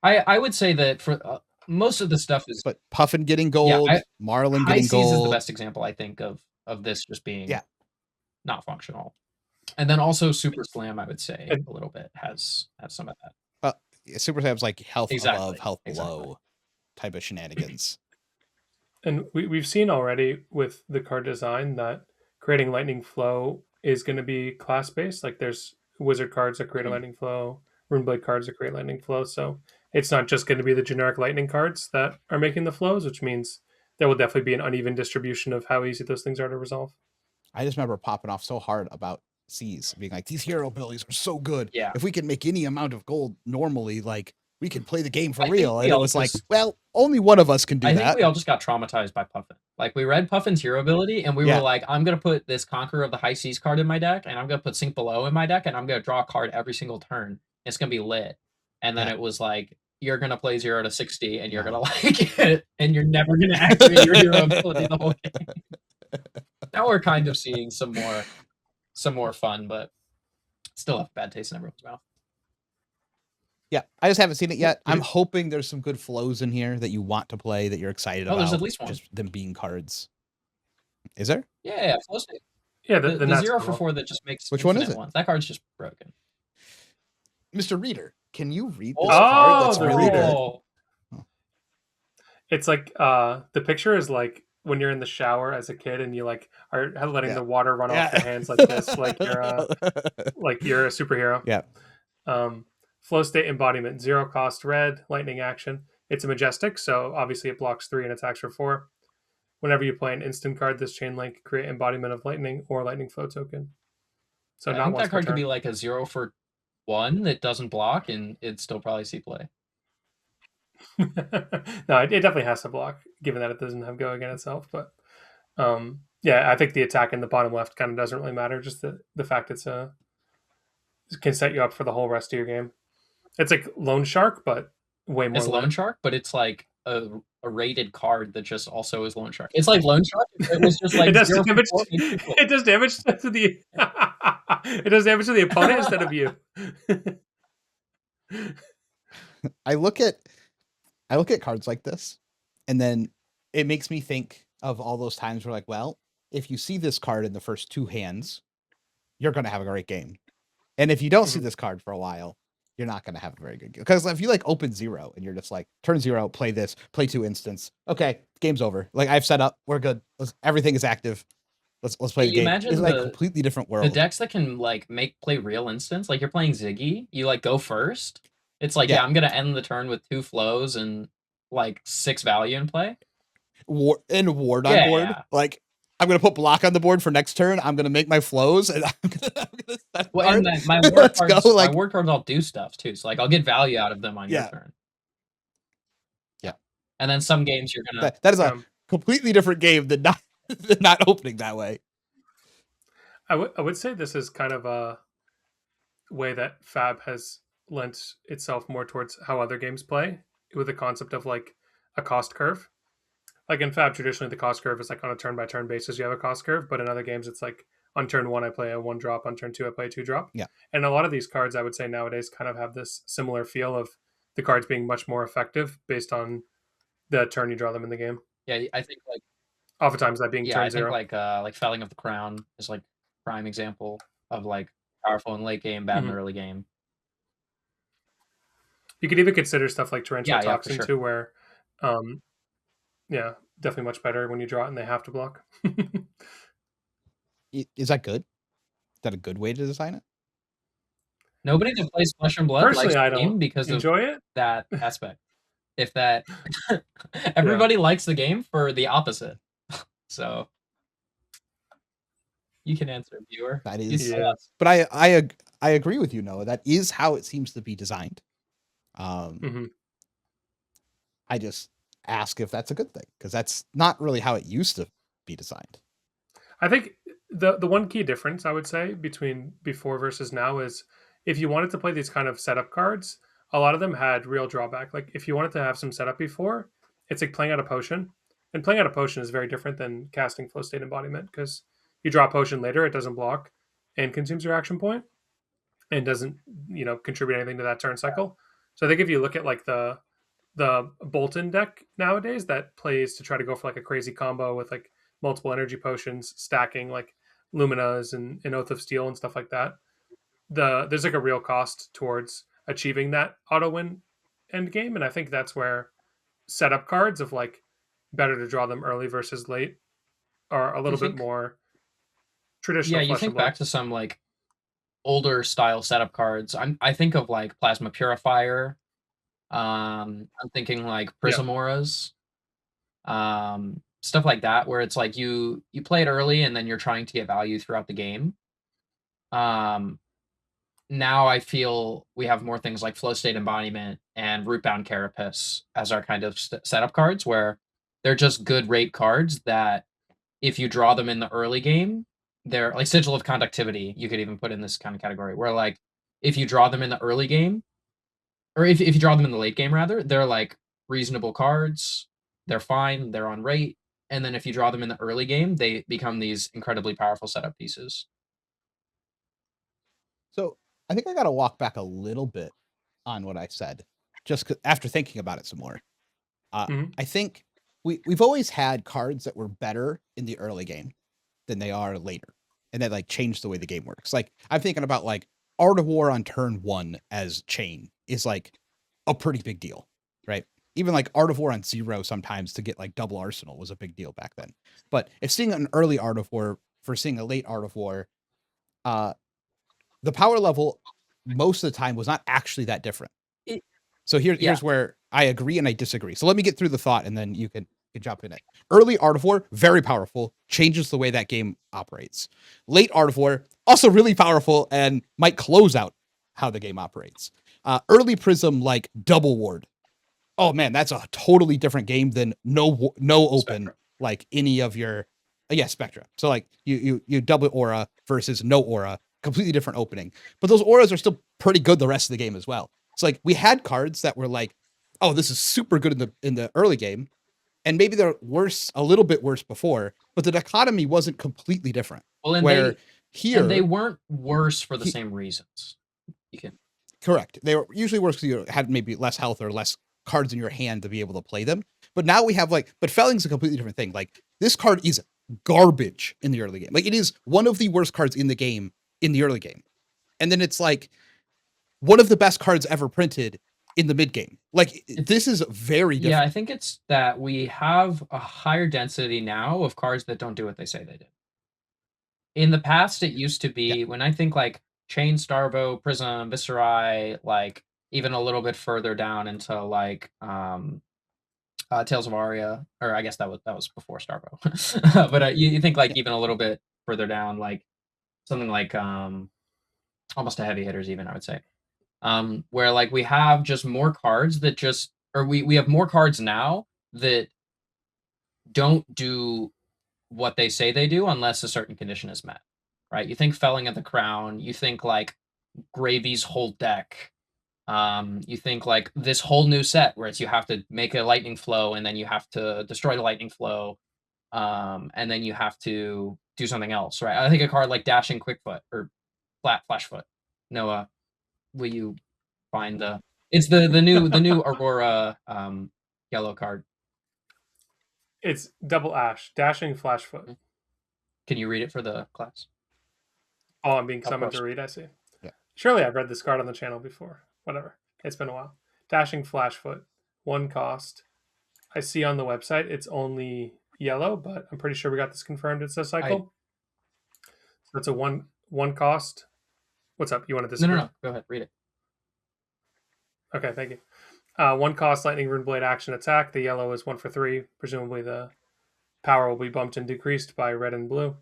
I would say that for most of the stuff is. But Puffin getting gold, Marlin getting gold. High Seas is the best example I think of this just being not functional. And then also Super Slam, I would say a little bit has some of that. Super Slam's like health above, health below type of shenanigans. And we've seen already with the card design that creating lightning flow is going to be class based. Like there's wizard cards that create a lightning flow, runeblade cards that create lightning flow. So it's not just going to be the generic lightning cards that are making the flows, which means there will definitely be an uneven distribution of how easy those things are to resolve. I just remember popping off so hard about Seas being like, these hero abilities are so good. Yeah. If we can make any amount of gold normally, like we can play the game for real. And it was like, well, only one of us can do that. I think we all just got traumatized by Puffin. Like we read Puffin's hero ability and we were like, I'm going to put this Conqueror of the High Seas card in my deck, and I'm going to put Sink Below in my deck, and I'm going to draw a card every single turn. It's going to be lit. And then it was like, you're going to play 0 to 60 and you're going to like it, and you're never going to activate your hero ability the whole game. Now we're kind of seeing some more fun, but still have bad taste in everyone's mouth. Yeah, I just haven't seen it yet. I'm hoping there's some good flows in here that you want to play, that you're excited about. There's at least one. Just them being cards. Is there? Yeah, flow state. Yeah, the 0 for 4 that just makes. Which one is it? Ones. That card's just broken. Mr. Reader, can you read this card? That's really good. It's like the picture is like when you're in the shower as a kid and you like are letting the water run off your hands like this, like you're a superhero. Yeah. Flow state embodiment, 0 cost, red, lightning action. It's a majestic, so obviously it blocks 3 and attacks for 4. Whenever you play an instant card, this chain link create embodiment of lightning or lightning flow token. So I think that card could be like a 0 for 1 that doesn't block, and it'd still probably see play. No, it definitely has to block, given that it doesn't have go again itself. But yeah, I think the attack in the bottom left kind of doesn't really matter. Just the fact it can set you up for the whole rest of your game. It's like Loan Shark, but way more It's Loan lit. Shark, but it's like a rated card that just also is Loan Shark. It's like Loan Shark. It was just like It does 0 for damage. 4 makes you cool. It does damage to the. It does damage to the opponent instead of you. I look at cards like this, and then it makes me think of all those times where, like, well, if you see this card in the first 2 hands, you're going to have a great game. And if you don't see this card for a while, you're not going to have a very good game. Because if you like open 0 and you're just like, turn 0, play this, play 2 instants. Okay, game's over. Like, I've set up, we're good. Everything is active. Let's play the game. Imagine It's like a completely different world. The decks that can like play real instants, like you're playing Ziggy, you like go first. It's like, yeah, I'm gonna end the turn with 2 flows and like 6 value in play. Ward on board. Yeah. Like, I'm gonna put block on the board for next turn. I'm gonna make my flows, and I'm gonna set well, and then my ward cards, my ward cards all do stuff too. So like, I'll get value out of them on your turn. Yeah. And then some games you're gonna. That is a completely different game than not opening that way. I would say this is kind of a way that FAB has lent itself more towards how other games play, with the concept of like a cost curve. Like in FAB, traditionally the cost curve is like on a turn by turn basis. You have a cost curve, but in other games it's like on turn 1 I play a 1 drop, on turn 2 I play a 2 drop. Yeah. And a lot of these cards, I would say nowadays, kind of have this similar feel of the cards being much more effective based on the turn you draw them in the game. Yeah, I think like oftentimes that being turn 0. I think like Felling of the Crown is like prime example of like powerful in late game, bad in early game. You could even consider stuff like Torrential Toxin sure. too, where definitely much better when you draw it and they have to block. Is that good? Is that a good way to design it? Nobody that plays Flesh and Blood Personally, likes I the game don't because enjoy of it. That aspect. If that everybody likes the game for the opposite. So you can answer, viewer. That is, but I agree with you, Noah. That is how it seems to be designed. I just ask if that's a good thing, because that's not really how it used to be designed. I think the one key difference I would say between before versus now is if you wanted to play these kind of setup cards, a lot of them had real drawback. Like if you wanted to have some setup before, it's like playing out a potion. And playing out a potion is very different than casting Flow State Embodiment, because you draw a potion later, it doesn't block and consumes your action point and doesn't, contribute anything to that turn cycle. So I think if you look at like the Bolton deck nowadays that plays to try to go for like a crazy combo with like multiple energy potions, stacking like Luminas and Oath of Steel and stuff like that, there's like a real cost towards achieving that auto win end game. And I think that's where setup cards of like better to draw them early versus late are a little bit more traditional. Yeah, you think back to some like older style setup cards. I think of like Plasma Purifier. I'm thinking like Prism Auras, stuff like that, where it's like you play it early and then you're trying to get value throughout the game. Now I feel we have more things like Flow State Embodiment and Rootbound Carapace as our kind of setup cards, where they're just good rate cards that if you draw them in the early game, they're like Sigil of Conductivity. You could even put in this kind of category, where like if you draw them in the early game, or if you draw them in the late game rather, they're like reasonable cards. They're fine. They're on rate. And then if you draw them in the early game, they become these incredibly powerful setup pieces. So I think I got to walk back a little bit on what I said, just after thinking about it some more. I think we've always had cards that were better in the early game than they are later, and that like changed the way the game works. Like I'm thinking about like Art of War on turn 1 as chain is like a pretty big deal, right? Even like Art of War on 0 sometimes to get like double arsenal was a big deal back then. But if seeing an early Art of War for seeing a late Art of War, the power level most of the time was not actually that different. So here's where I agree and I disagree. So let me get through the thought and then you can jump in it. Early Art of War, very powerful, changes the way that game operates. Late Art of War, also really powerful and might close out how the game operates. Early Prism, like double ward. Oh man, that's a totally different game than no open, Spectra. Like any of your, Spectra. So like you double aura versus no aura, completely different opening. But those auras are still pretty good the rest of the game as well. It's like we had cards that were like, oh, this is super good in the early game, and maybe they're worse, a little bit worse before, but the dichotomy wasn't completely different. Well, and Where they here, weren't worse for the he- same reasons. You can correct, they were usually worse because you had maybe less health or less cards in your hand to be able to play them. But now we have but Felling's a completely different thing. Like this card is garbage in the early game. Like it is one of the worst cards in the game in the early game, and then it's like one of the best cards ever printed in the mid game. Like this is very different. Yeah, I think it's that we have a higher density now of cards that don't do what they say they do. In the past, it used to be when I think like Chain, Starvo, Prism, Viscerai, like even a little bit further down into like Tales of Aria, or I guess that was before Starvo. But you think like even a little bit further down, like something like almost a heavy hitters even, I would say. Where like we have just more cards that just or we have more cards now that don't do what they say they do unless a certain condition is met. Right? You think Felling of the Crown, you think like Gravy's whole deck. You think like this whole new set where it's you have to make a lightning flow and then you have to destroy the lightning flow, and then you have to do something else, right? I think a card like Dashing Quickfoot or Flat Flashfoot. Noah, will you find the? It's the new Aurora yellow card. It's double ash, Dashing Flashfoot. Can you read it for the class? Oh, I'm being Of summoned course. to read, I see. Yeah. Surely I've read this card on the channel before. Whatever. It's been a while. Dashing Flashfoot, 1 cost. I see on the website it's only yellow, but I'm pretty sure we got this confirmed. It's a cycle. So it's a one cost. What's up? You want to disagree? No. Go ahead, read it. Okay, thank you. 1 cost Lightning Rune Blade action attack. The yellow is 1 for 3. Presumably the power will be bumped and decreased by red and blue.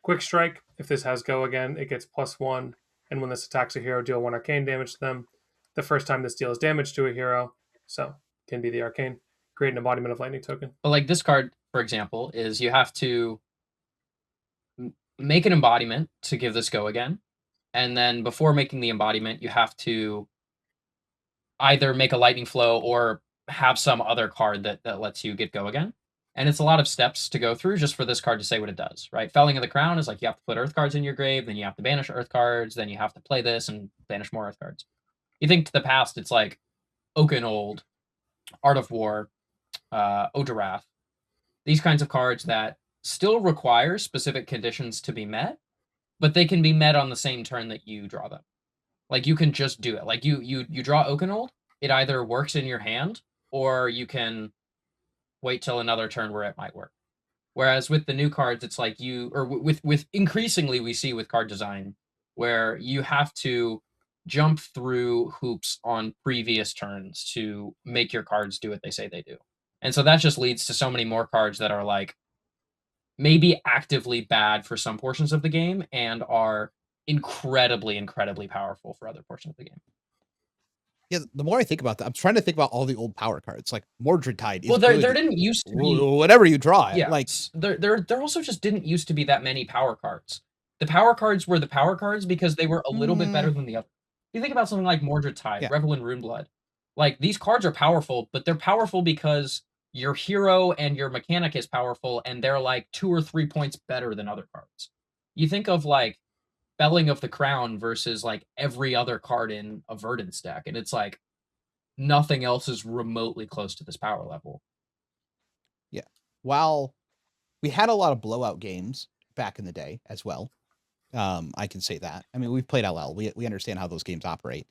Quick Strike. If this has go again, it gets +1. And when this attacks a hero, deal 1 arcane damage to them. The first time this deals damage to a hero, so can be the arcane. Create an embodiment of lightning token. But like this card, for example, is you have to make an embodiment to give this go again. And then before making the embodiment, you have to either make a lightning flow or have some other card that lets you get go again. And it's a lot of steps to go through just for this card to say what it does, right? Felling of the Crown is like you have to put earth cards in your grave, then you have to banish earth cards, then you have to play this and banish more earth cards. You think to the past, it's like Oakenold, Art of War, Odorath, these kinds of cards that still require specific conditions to be met, but they can be met on the same turn that you draw them. Like you can just do it. Like you draw Oakenold, it either works in your hand or you wait till another turn where it might work. Whereas with the new cards, it's like with increasingly we see with card design where you have to jump through hoops on previous turns to make your cards do what they say they do. And so that just leads to so many more cards that are like maybe actively bad for some portions of the game and are incredibly powerful for other portions of the game. Yeah, the more I think about that, I'm trying to think about all the old power cards, like Mordred Tide. Well, there didn't used to be whatever you draw. Yeah, like there also just didn't used to be that many power cards. The power cards were the power cards because they were a little bit better than the other. If you think about something like Mordred Tide, Revel in Runeblood, like these cards are powerful, but they're powerful because your hero and your mechanic is powerful, and they're like 2 or 3 points better than other cards. You think of like Felling of the Crown versus like every other card in a Verdance deck, and it's like nothing else is remotely close to this power level. Yeah. While we had a lot of blowout games back in the day as well, I can say that. I mean, we've played LL. We understand how those games operate.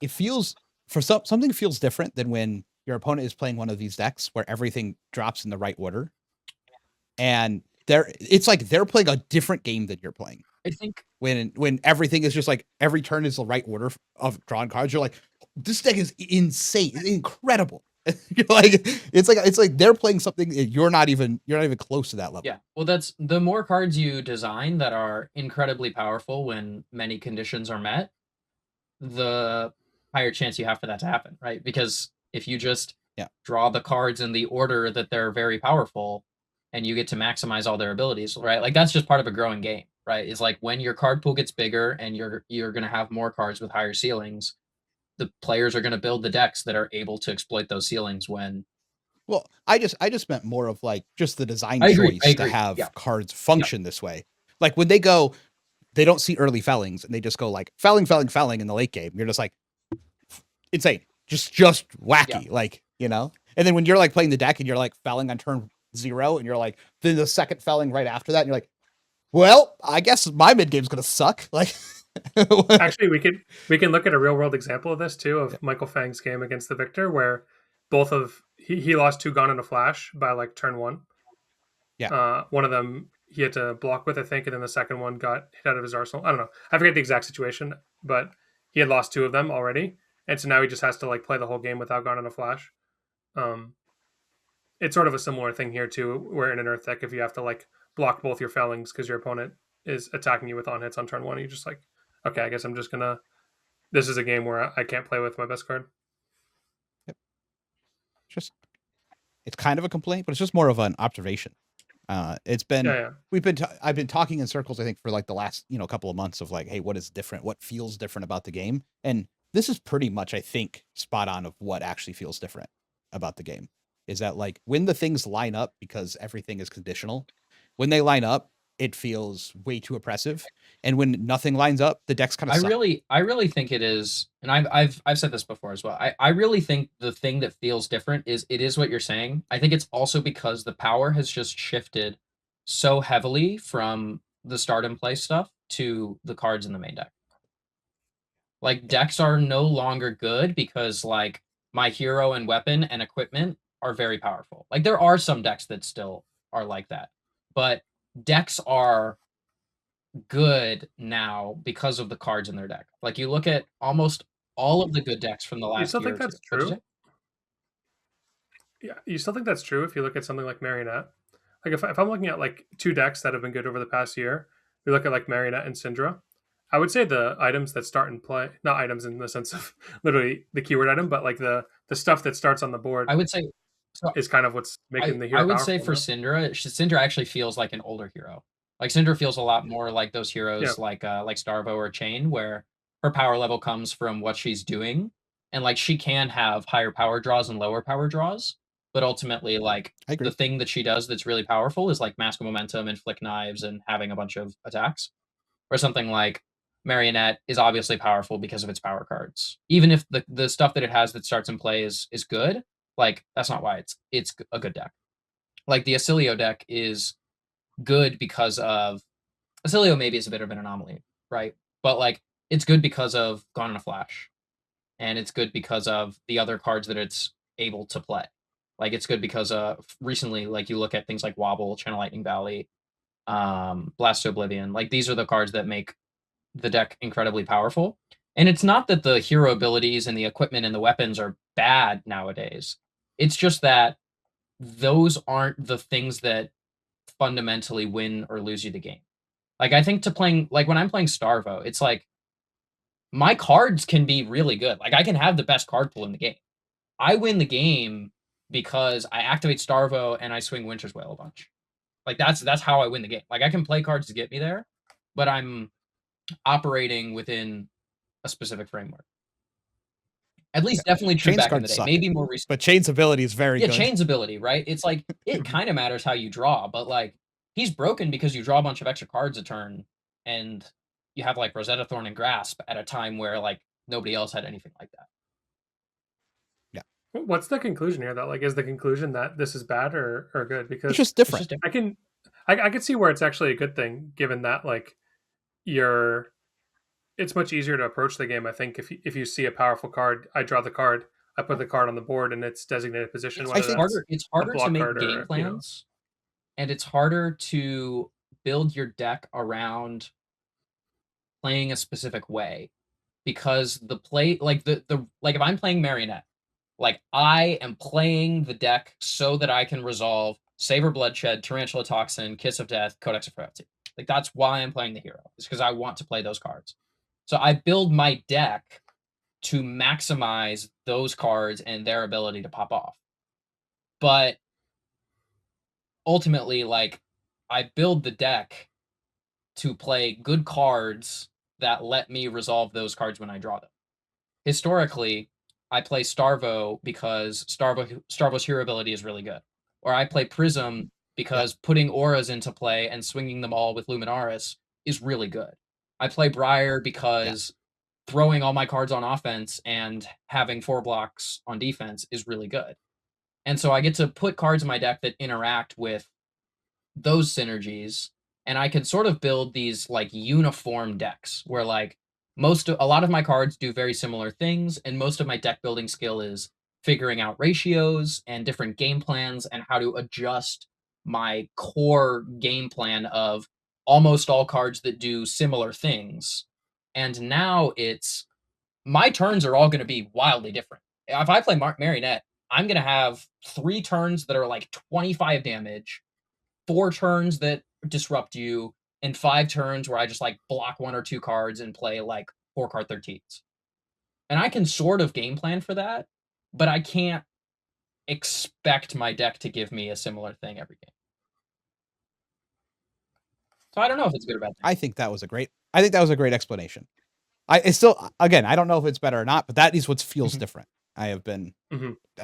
It feels something feels different than when your opponent is playing one of these decks where everything drops in the right order, and it's like they're playing a different game than you're playing. I think when everything is just like every turn is the right order of drawn cards, you're like, this deck is insane, it's incredible. It's like they're playing something you're not even close to that level. Yeah, well, that's the more cards you design that are incredibly powerful when many conditions are met, the higher chance you have for that to happen, right? Because if you just draw the cards in the order that they're very powerful and you get to maximize all their abilities, right? Like that's just part of a growing game, right? It's like when your card pool gets bigger and you're going to have more cards with higher ceilings, the players are going to build the decks that are able to exploit those ceilings when. Well, I just meant more of like just the design I choice to agree. have Yeah. cards function this way. Like when they don't see early fellings and they just go like felling in the late game. You're just like insane, just wacky, like, you know. And then when you're like playing the deck and you're like felling on turn 0 and you're like then the second felling right after that and you're like, well, I guess my mid game's gonna suck. Like, actually, we can look at a real world example of this too, of Michael Fang's game against the Victor, where both of he lost 2 Gone in a Flash by like turn 1. Yeah. One of them he had to block with, I think, and then the second one got hit out of his arsenal. I don't know. I forget the exact situation, but he had lost 2 of them already, and so now he just has to like play the whole game without Gone in a Flash. It's sort of a similar thing here too, where in an Earth deck, if you have to like block both your fellings because your opponent is attacking you with on hits on turn 1, you just like, okay, I guess I'm just gonna. This is a game where I can't play with my best card. Yep. It's kind of a complaint, but it's just more of an observation. It's been I've been talking in circles, I think, for like the last couple of months of like, hey, what is different? What feels different about the game? And this is pretty much, I think, spot on of what actually feels different about the game. Is that like when the things line up, because everything is conditional, when they line up, it feels way too oppressive. And when nothing lines up, the decks kind of suck. I really think it is, and I've said this before as well. I really think the thing that feels different is it is what you're saying. I think it's also because the power has just shifted so heavily from the start and play stuff to the cards in the main deck. Like decks are no longer good because like my hero and weapon and equipment are very powerful. Like there are some decks that still are like that, but decks are good now because of the cards in their deck. Like you look at almost all of the good decks from the You last still year think or that's two. What'd you true? say? Yeah, you still think that's true if you look at something like Marionette? Like if I'm looking at like 2 decks that have been good over the past year, we look at like Marionette and Syndra. I would say the items that start and play, not items in the sense of literally the keyword item, but like the stuff that starts on the board I would say so. is kind of what's making the I hero would say powerful. for No? Syndra, Syndra actually feels like an older hero. Like Syndra feels a lot more like those Yeah, heroes like Starvo or Chain, where her power level comes from what she's doing, and like she can have higher power draws and lower power draws, but ultimately like I the agree. thing that she does that's really powerful is like mask of momentum and flick knives and having a bunch of attacks. Or something like Marionette is obviously powerful because of its power cards. Even if the stuff that it has that starts in play is good, like that's not why it's a good deck. Like the Ailio deck is good because of Ailio maybe is a bit of an anomaly, right? But like it's good because of Gone in a Flash, and it's good because of the other cards that it's able to play. Like it's good because recently, like you look at things like Wobble, Channel Lightning Valley, Blast to Oblivion. Like these are the cards that make the deck incredibly powerful. And it's not that the hero abilities and the equipment and the weapons are bad nowadays. It's just that those aren't the things that fundamentally win or lose you the game. Like I think to playing like when I'm playing Starvo, it's like my cards can be really good. Like I can have the best card pool in the game. I win the game because I activate Starvo and I swing Winter's Wail a bunch. Like that's how I win the game. Like I can play cards to get me there, but I'm operating within a specific framework. At least definitely true Chain's back in the cards day. suck, Maybe more recent. but Chain's ability is very good. Chain's ability, right? It's like it kind of matters how you draw, but like he's broken because you draw a bunch of extra cards a turn, and you have like Rosetta Thorn and Grasp at a time where like nobody else had anything like that. Yeah. what's the conclusion here? That like is the conclusion that this is bad or good? Because It's just different. It's just I can see where it's actually a good thing, given that like you're it's much easier to approach the game. I think if you see a powerful card, I draw the card, I put the card on the board in its designated position. it's Whether that's harder. It's a harder to block make card game or plans, and it's harder to build your deck around playing a specific way because the play like the like if I'm playing Marionette, like I am playing the deck so that I can resolve Savor Bloodshed, Tarantula Toxin, Kiss of Death, Codex of Frailty. Like that's why I'm playing the hero. It's because I want to play those cards. So I build my deck to maximize those cards and their ability to pop off. But ultimately, like I build the deck to play good cards that let me resolve those cards when I draw them. historically, I play Starvo because Starvo's hero ability is really good. Or I play Prism because putting auras into play and swinging them all with Luminaris is really good. I play Briar because throwing all my cards on offense and having 4 blocks on defense is really good. And so I get to put cards in my deck that interact with those synergies, and I can sort of build these like uniform decks where like a lot of my cards do very similar things, and most of my deck building skill is figuring out ratios and different game plans and how to adjust my core game plan of almost all cards that do similar things. And now it's my turns are all going to be wildly different. If I play Marionette, I'm going to have 3 turns that are like 25 damage, 4 turns that disrupt you, and 5 turns where I just like block 1 or 2 cards and play like 4 card 13s. And I can sort of game plan for that, but I can't expect my deck to give me a similar thing every game. So I don't know if it's good or bad thing. I think that was a great explanation. I still, again, I don't know if it's better or not, but that is what feels different. I have been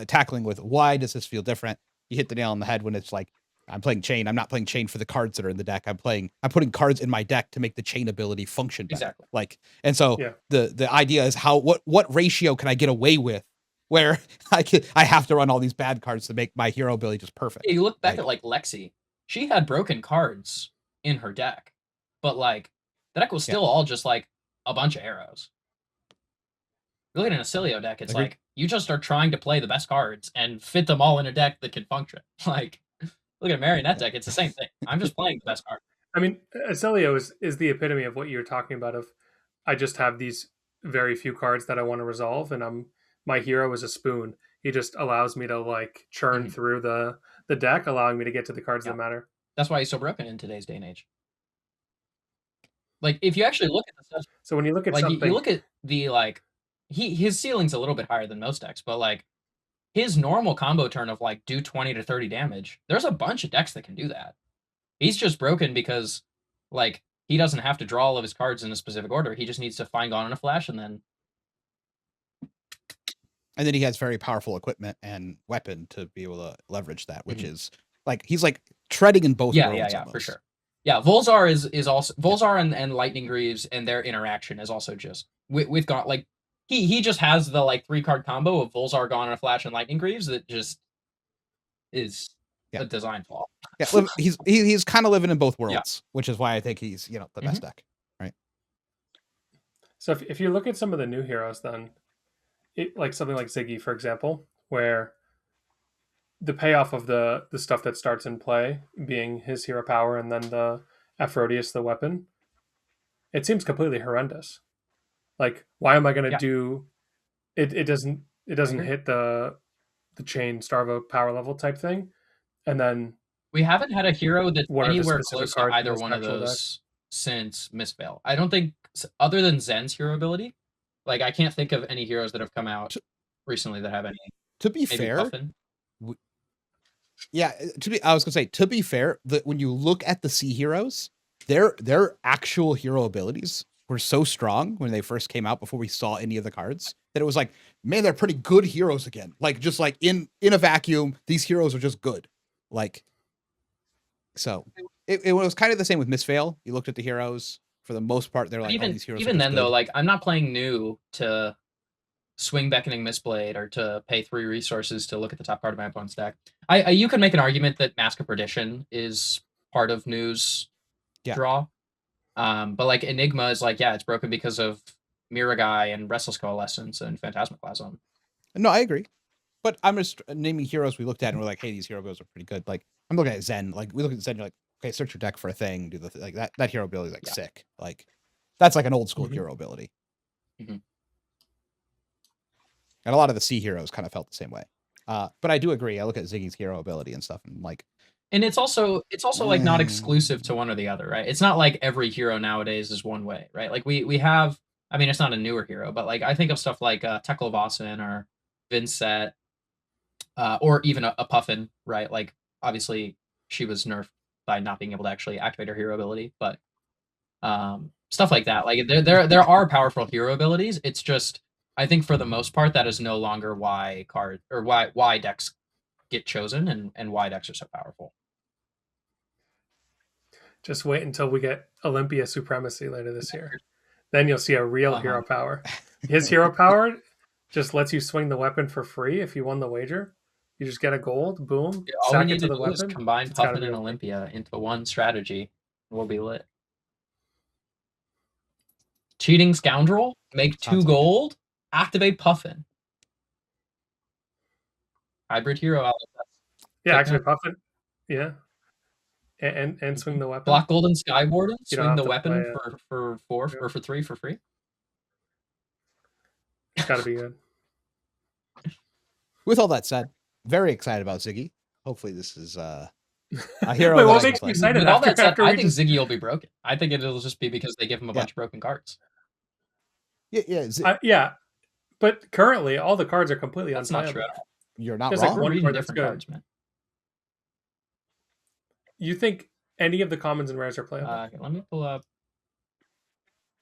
tackling with why does this feel different? You hit the nail on the head when it's like, I'm playing chain. I'm not playing chain for the cards that are in the deck. I'm putting cards in my deck to make the chain ability function better. Exactly. Like, and so the idea is what ratio can I get away with where I have to run all these bad cards to make my hero ability just perfect. Yeah, you look back at like Lexi, she had broken cards in her deck, but like the deck was still all just like a bunch of arrows. You look at an Ailio deck, it's like you just are trying to play the best cards and fit them all in a deck that can function. Like, look at a Marionette deck, it's the same thing. I'm just playing the best card. I mean, Ailio is the epitome of what you're talking about. Of I just have these very few cards that I want to resolve, and my hero is a spoon. He just allows me to like churn through the deck, allowing me to get to the cards that matter. That's why he's so broken in today's day and age. Like, if you actually look at the stuff, so when you look at like something, you look at the like his ceiling's a little bit higher than most decks, but like his normal combo turn of like do 20 to 30 damage, there's a bunch of decks that can do that. He's just broken because like he doesn't have to draw all of his cards in a specific order. He just needs to find Gone in a Flash and then he has very powerful equipment and weapon to be able to leverage that, which is like he's like treading in both worlds. Yeah, for sure. Yeah, Volzar is also Volzar and Lightning Greaves and their interaction is also just with Gone, like he just has the like 3-card combo of Volzar, Gone in a Flash, and Lightning Greaves that just is a design flaw. Yeah, he's kind of living in both worlds, which is why I think he's the best deck, right? So if you look at some of the new heroes, then like something like Ziggy, for example, where the payoff of the stuff that starts in play being his hero power and then the Aphrodisias, the weapon, it seems completely horrendous. Like, why am I going to do it? It doesn't hit the chain Starvo power level type thing. And then we haven't had a hero that's anywhere close to either one of those deck since Mistveil. I don't think, other than Zen's hero ability, like I can't think of any heroes that have come out recently that have any. To be fair, I was gonna say, to be fair, that when you look at the C heroes, their actual hero abilities were so strong when they first came out before we saw any of the cards that it was like, man, they're pretty good heroes again. Like just like in a vacuum, these heroes are just good. Like, so it was kind of the same with Mistveil. You looked at the heroes for the most part, they're like, even, oh, these heroes even then good. though, like I'm not playing new to swing Beckoning Mistblade or to pay 3 resources to look at the top card of my opponent's deck. You can make an argument that Mask of Perdition is part of New's draw. But like Enigma is like, it's broken because of Miragai and Restless Coalescence and Phantasmaplasm. No, I agree. But I'm just naming heroes we looked at and we're like, hey, these hero abilities are pretty good. Like I'm looking at Zen. Like we look at Zen, you're like, okay, search your deck for a thing, do the like that hero ability is like sick. Like that's like an old school hero ability. And a lot of the C heroes kind of felt the same way. But I do agree. I look at Ziggy's hero ability and stuff and like, and it's also like not exclusive to one or the other, right? It's not like every hero nowadays is one way, right? Like we have, I mean, it's not a newer hero, but like I think of stuff like Tekla Vossen or Vincent, or even a Puffin, right? Like obviously she was nerfed by not being able to actually activate her hero ability, but stuff like that. Like there are powerful hero abilities. It's just I think for the most part, that is no longer why why decks get chosen and why decks are so powerful. Just wait until we get Olympia Supremacy later this year. Then you'll see a real hero power. His hero power just lets you swing the weapon for free if you won the wager. You just get a gold, boom, All sack we it need to to the do is weapon. combine It's gotta Puffin be and okay. Olympia into one strategy. We'll be lit. Cheating Scoundrel, make Sounds 2 like it. gold, activate Puffin. Hybrid hero. Yeah, Take actually, note. Puffin. Yeah. And swing the weapon. Block Golden Sky Warden, You don't swing have the to weapon play for 4 or for 3 for free. It's got to be good. With all that said, very excited about Ziggy. Hopefully this is a hero. Wait, that what I can makes play. you excited? With all that said, I think just... Ziggy will be broken. I think it'll just be because they give him a bunch of broken cards. Yeah. But currently, all the cards are completely That's unplayable. not true. You're not There's wrong. like We're one reading card that's different good. cards, man. You think any of the commons and rares are playable? Let me pull up.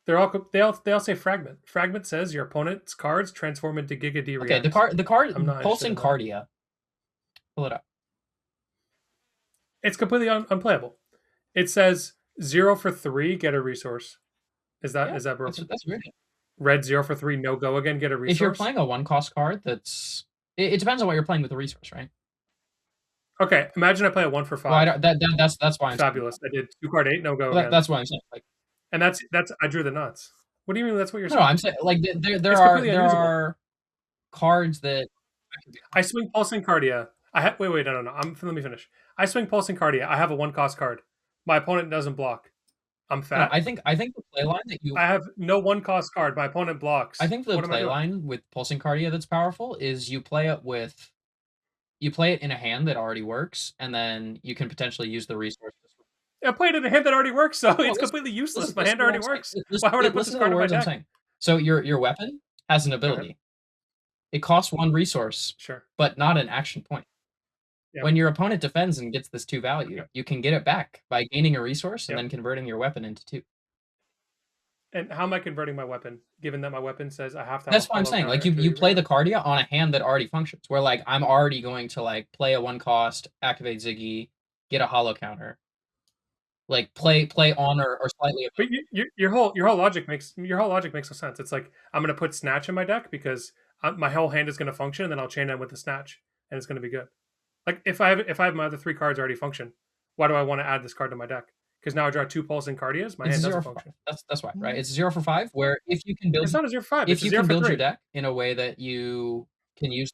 They all say fragment. Fragment says your opponent's cards transform into Giga D Okay, reacts. the card I'm not Pulsing interested in Cardia. Pull it up. It's completely unplayable. It says 0 for 3, get a resource. Is that broken? That's weird. Red 0 for 3, no go again, get a resource. If you're playing a 1-cost card, that's it depends on what you're playing with the resource, right? Okay, imagine I play a 1 for 5. Well, that's why I'm fabulous. I did 2 card 8, no go again. That's why I'm saying. Like, and that's I drew the nuts. What do you mean? That's what you're saying? No, I'm saying like there are cards that I swing Pulsing Cardia. Wait, no. Let me finish. I swing Pulsing Cardia. I have a 1-cost card. My opponent doesn't block. I'm fat. No, I think the play line that I have no 1-cost card. My opponent blocks. I think the play line with Pulsing Cardia that's powerful is you play it in a hand that already works, and then you can potentially use the resources. I played in a hand that already works, so it's completely useless. My hand already works. Why would I put this card in my deck? So your weapon has an ability. It costs 1 resource, sure, but not an action point. Yep. When your opponent defends and gets this 2 value, you can get it back by gaining a resource and then converting your weapon into 2. And how am I converting my weapon, given that my weapon says I have to have That's what I'm saying. Like you play the Cardia on a hand that already functions, where like I'm already going to like play a 1-cost, activate Ziggy, get a hollow counter. Like play on or slightly. But your whole logic makes no sense. It's like I'm going to put Snatch in my deck because my whole hand is going to function, and then I'll chain them with the Snatch, and it's going to be good. Like if I have my other 3 cards already function, why do I want to add this card to my deck? Because now I draw 2 Pulsing Cardias, my hand doesn't function. That's why, right? It's 0 for 5. Where if you can build, it's not a 0 for 5. If you can build your deck in a way that you can use,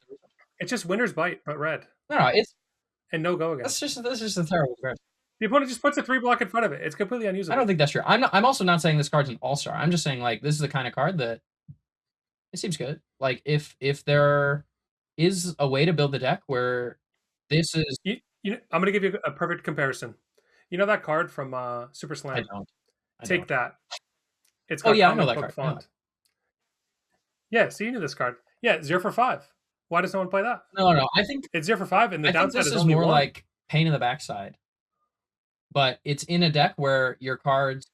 it's just Winter's Bite, but red. No, it's and no go again. That's just a terrible card. The opponent just puts a 3 block in front of it. It's completely unusable. I don't think that's true. I'm also not saying this card's an all-star. I'm just saying like this is the kind of card that it seems good. Like if there is a way to build the deck where this is, I'm going to give you a perfect comparison. You know that card from Super Slam? I don't. Take that. It's got I know that card. Font. Yeah, so you knew this card. Yeah, 0 for 5. Why does no one play that? No. I think it's 0 for 5, and the downside is only more 1. like pain in the backside. But it's in a deck where your cards.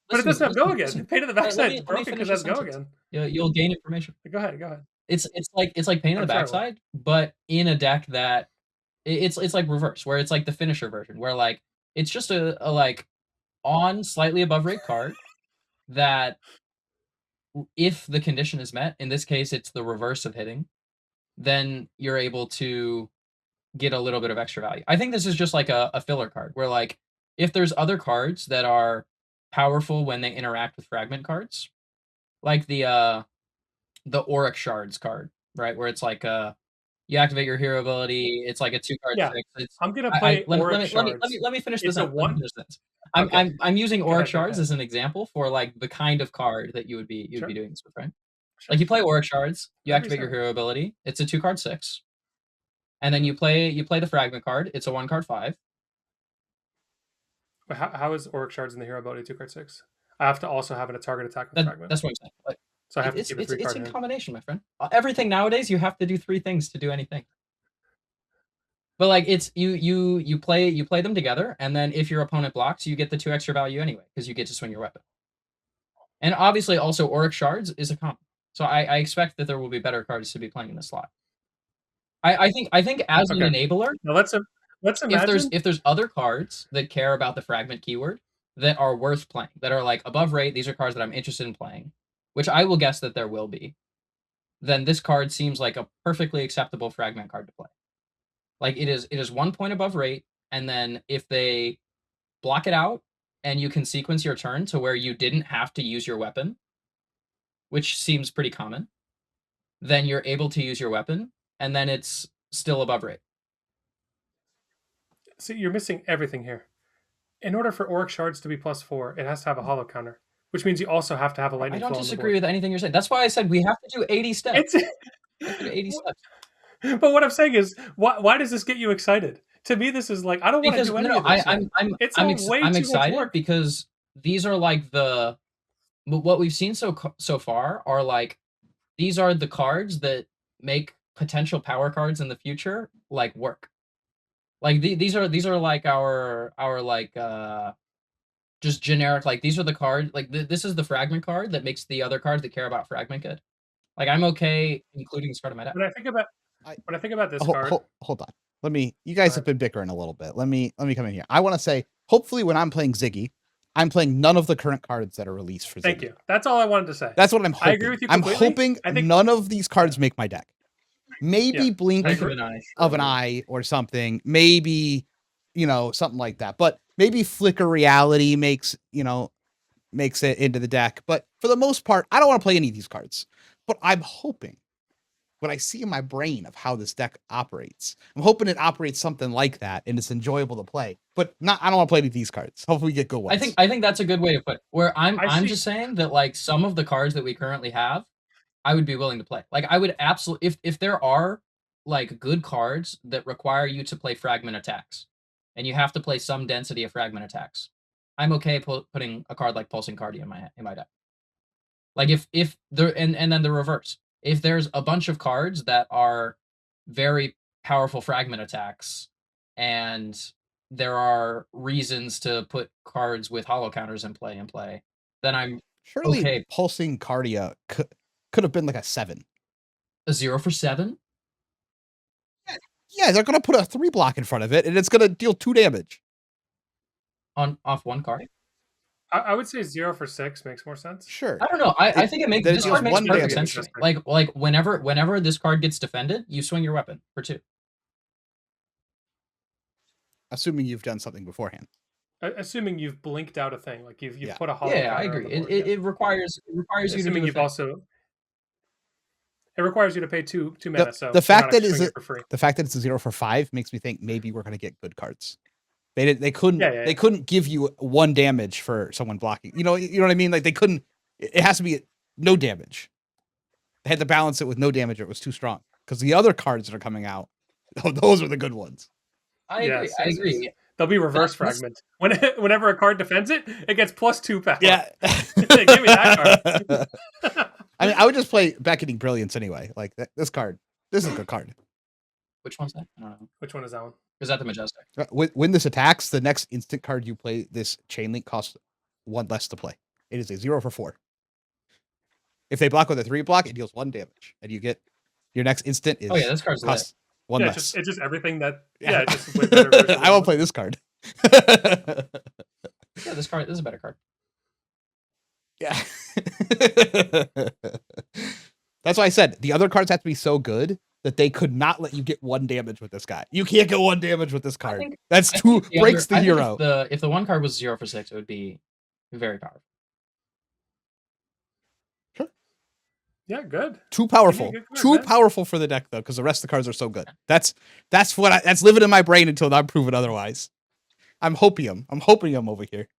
But it doesn't have go again. Pain in the backside is broken because it has go again. You'll gain information. Go ahead. It's like pain in the backside, but in a deck that it's like reverse, where it's like the finisher version, where like it's just a like on slightly above rate card that if the condition is met, in this case it's the reverse of hitting, then you're able to get a little bit of extra value. I think this is just like a filler card where like if there's other cards that are powerful when they interact with fragment cards, like the Auric Shards card, right, where it's like you activate your hero ability, it's like a 2-card 6. I'm gonna play Auric Shards. Let me finish this up. Okay. I'm using Auric Shards as an example for like the kind of card that you would be doing this with, right? Sure. Like you play Auric Shards, you activate your hero ability, it's a 2-card 6. And then you play the fragment card, it's a 1-card 5. But how is Auric Shards in the hero ability 2-card 6? I have to also have a target attack with fragment. That's what I'm saying. Like, so I have to keep a 3-card. It's in combination, my friend. Everything nowadays you have to do 3 things to do anything. But like it's you play them together, and then if your opponent blocks, you get the 2 extra value anyway, because you get to swing your weapon. And obviously also Auric Shards is a comp. So I expect that there will be better cards to be playing in the slot. I think as an enabler, now let's imagine if there's other cards that care about the fragment keyword that are worth playing, that are like above rate, these are cards that I'm interested in playing, which I will guess that there will be, then this card seems like a perfectly acceptable fragment card to play. Like it is 1 point above rate, and then if they block it out and you can sequence your turn to where you didn't have to use your weapon, which seems pretty common, then you're able to use your weapon, and then it's still above rate. see, you're missing everything here. In order for Auric Shards to be +4, it has to have a hollow counter, which means you also have to have a I lightning don't flow on the disagree board. with anything you're saying. That's why I said we have to do 80 steps. It's We have to do 80 steps. but what I'm saying is, why does this get you excited? To me, this is like I don't want to Because do any of this. It's all way I'm too much excited work. because these are like what we've seen so far are like these are the cards that make potential power cards in the future like work. Like these are like our like just generic, like these are the cards, like this is the fragment card that makes the other cards that care about fragment good. Like I'm okay including this card in my deck. When I think about this Hold, card, hold on. You guys have been bickering a little bit. Let me come in here. I want to say, hopefully when I'm playing Ziggy, I'm playing none of the current cards that are released for Ziggy. thank you. That's all I wanted to say. That's what I'm hoping. I agree with you completely. I'm hoping I think none of these cards make my deck. Maybe Blink Blink of an eye or something. Maybe, something like that. But maybe Flicker Reality makes it into the deck. But for the most part, I don't want to play any of these cards. But I'm hoping what I see in my brain of how this deck operates, I'm hoping it operates something like that and it's enjoyable to play. But I don't want to play any of these cards. Hopefully we get good ones. I think that's a good way to put it. Where I'm see- just saying that like some of the cards that we currently have, I would be willing to play. Like I would absolutely, if there are like good cards that require you to play fragment attacks, and you have to play some density of fragment attacks, I'm okay putting a card like Pulsing Cardia in my deck. Like if there and then the reverse, if there's a bunch of cards that are very powerful fragment attacks, and there are reasons to put cards with hollow counters in play, then I'm surely okay. Pulsing Cardia could have been like a 7. A 0 for 7? Yeah, they're gonna put a 3 block in front of it, and it's gonna deal 2 damage Off one card. I would say 0 for 6 makes more sense. Sure. I don't know. I think it makes this card makes perfect sense to me. Like whenever this card gets defended, you swing your weapon for 2. Assuming you've done something beforehand. Assuming you've blinked out a thing, like you've put a hollow. Yeah, I agree. It requires you to do you've also. It requires you to pay two mana. So the fact that it's a 0 for 5 makes me think maybe we're gonna get good cards. They couldn't they couldn't give you 1 damage for someone blocking. You know what I mean? Like they couldn't. It has to be no damage. They had to balance it with no damage, or it was too strong. Because the other cards that are coming out, those are the good ones. I agree. They'll be reverse fragment. Whenever a card defends it, it gets +2 power. Yeah. Give me that card. I mean, I would just play Beckoning Brilliance anyway. Like this card. This is a good card. Which one's that? I don't know. Which one is that one? Is that the Majestic? When this attacks, the next instant card you play, this Chain Link costs 1 less to play. It is a 0 for 4. If they block with a 3 block, it deals 1 damage, and you get your next instant is. Oh yeah, this card's costs 1 less. It's just everything that. Yeah, it's just way better. I won't play this card. Yeah, this is a better card. Yeah. That's why I said the other cards have to be so good that they could not let you get 1 damage with this guy. You can't get 1 damage with this card. That's too breaks the hero. If the one card was 0 for 6, it would be very powerful. Sure. Yeah, good. Too powerful. Too powerful for the deck though, because the rest of the cards are so good. That's living in my brain until I'm proven otherwise. I'm hopium over here.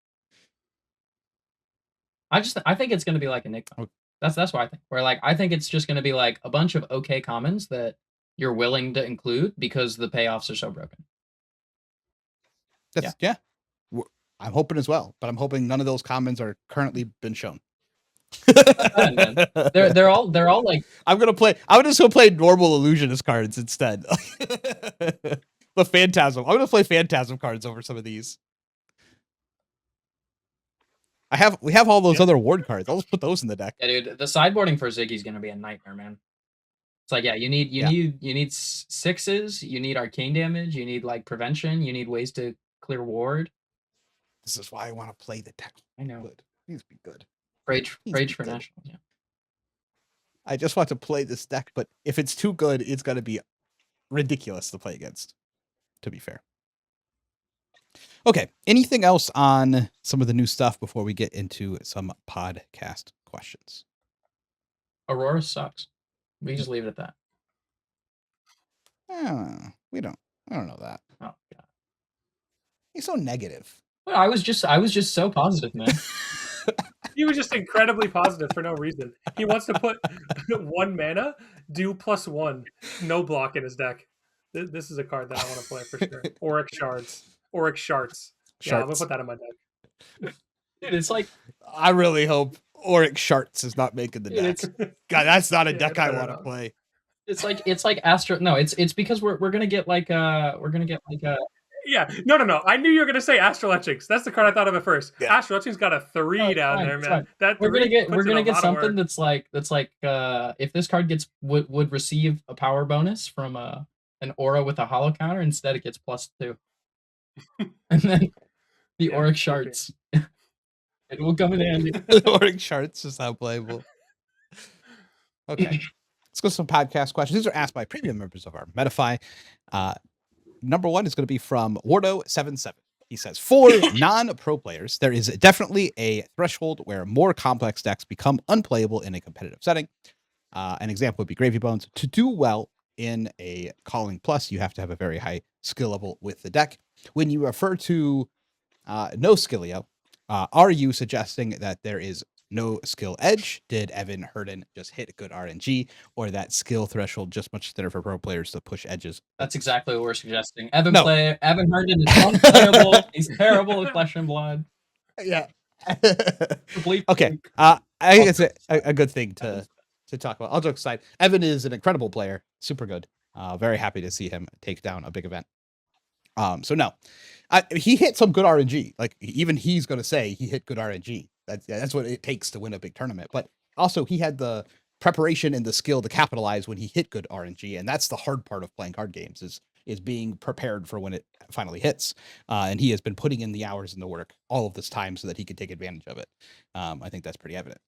I think it's gonna be like Enigma. That's what I think. Where like I think it's just gonna be like a bunch of okay commons that you're willing to include because the payoffs are so broken. Yeah. I'm hoping as well, but I'm hoping none of those commons are currently been shown. They're all like I'm just gonna play normal illusionist cards instead. The Phantasm. I'm gonna play Phantasm cards over some of these. We have all those Yeah. other ward cards. I'll just put those in the deck. Yeah, dude, the sideboarding for Ziggy's gonna be a nightmare, man. It's like, yeah, you need sixes, you need arcane damage, you need like prevention, you need ways to clear ward. This is why I want to play the deck. I know. Good. Needs to be good. Rage for good. national. Yeah. I just want to play this deck, but if it's too good, it's gonna be ridiculous to play against. To be fair. Okay. Anything else on some of the new stuff before we get into some podcast questions? Aurora sucks. We just leave it at that. We don't. I don't know that. Oh god. He's so negative. Well, I was just so positive, man. He was just incredibly positive for no reason. He wants to put 1 mana, do +1, no block in his deck. This is a card that I want to play for sure. Auric Shards. Yeah, I'm gonna put that in my deck. Dude, it's like, I really hope Auric Sharts is not making the deck. God, that's not a Yeah, deck I better want to not. play. it's like Astro. No, it's because we're gonna get like Yeah, no. I knew you were gonna say Astral Etchings. That's the card I thought of at first. Yeah. Astral Etchings got a 3 down there, man. That we're 3 gonna get puts in a lot of something work. that's like if this card would receive a power bonus from an aura with a hollow counter, instead it gets +2. And then the Auric Shards. It will come in handy. Auric Sharts is how playable. Okay. Let's go to some podcast questions. These are asked by premium members of our Metafy. Number one is going to be from Wardo77. He says, for non-pro players, there is definitely a threshold where more complex decks become unplayable in a competitive setting. An example would be Gravy Bones. To do well in a Calling Plus, you have to have a very high skill level with the deck. When you refer to no skillio, are you suggesting that there is no skill edge? Did Evan Herden just hit good RNG, or that skill threshold just much thinner for pro players to push edges? That's exactly what we're suggesting. Evan Herndon is unplayable. He's terrible with Flesh and Blood. Yeah. Complete. Okay. I think it's a good thing to talk about. All jokes aside, Evan is an incredible player. Super good. Very happy to see him take down a big event. So no, he hit some good RNG. Like even he's going to say he hit good RNG. That's what it takes to win a big tournament. But also he had the preparation and the skill to capitalize when he hit good RNG. And that's the hard part of playing card games is being prepared for when it finally hits. And he has been putting in the hours and the work all of this time so that he could take advantage of it. I think that's pretty evident.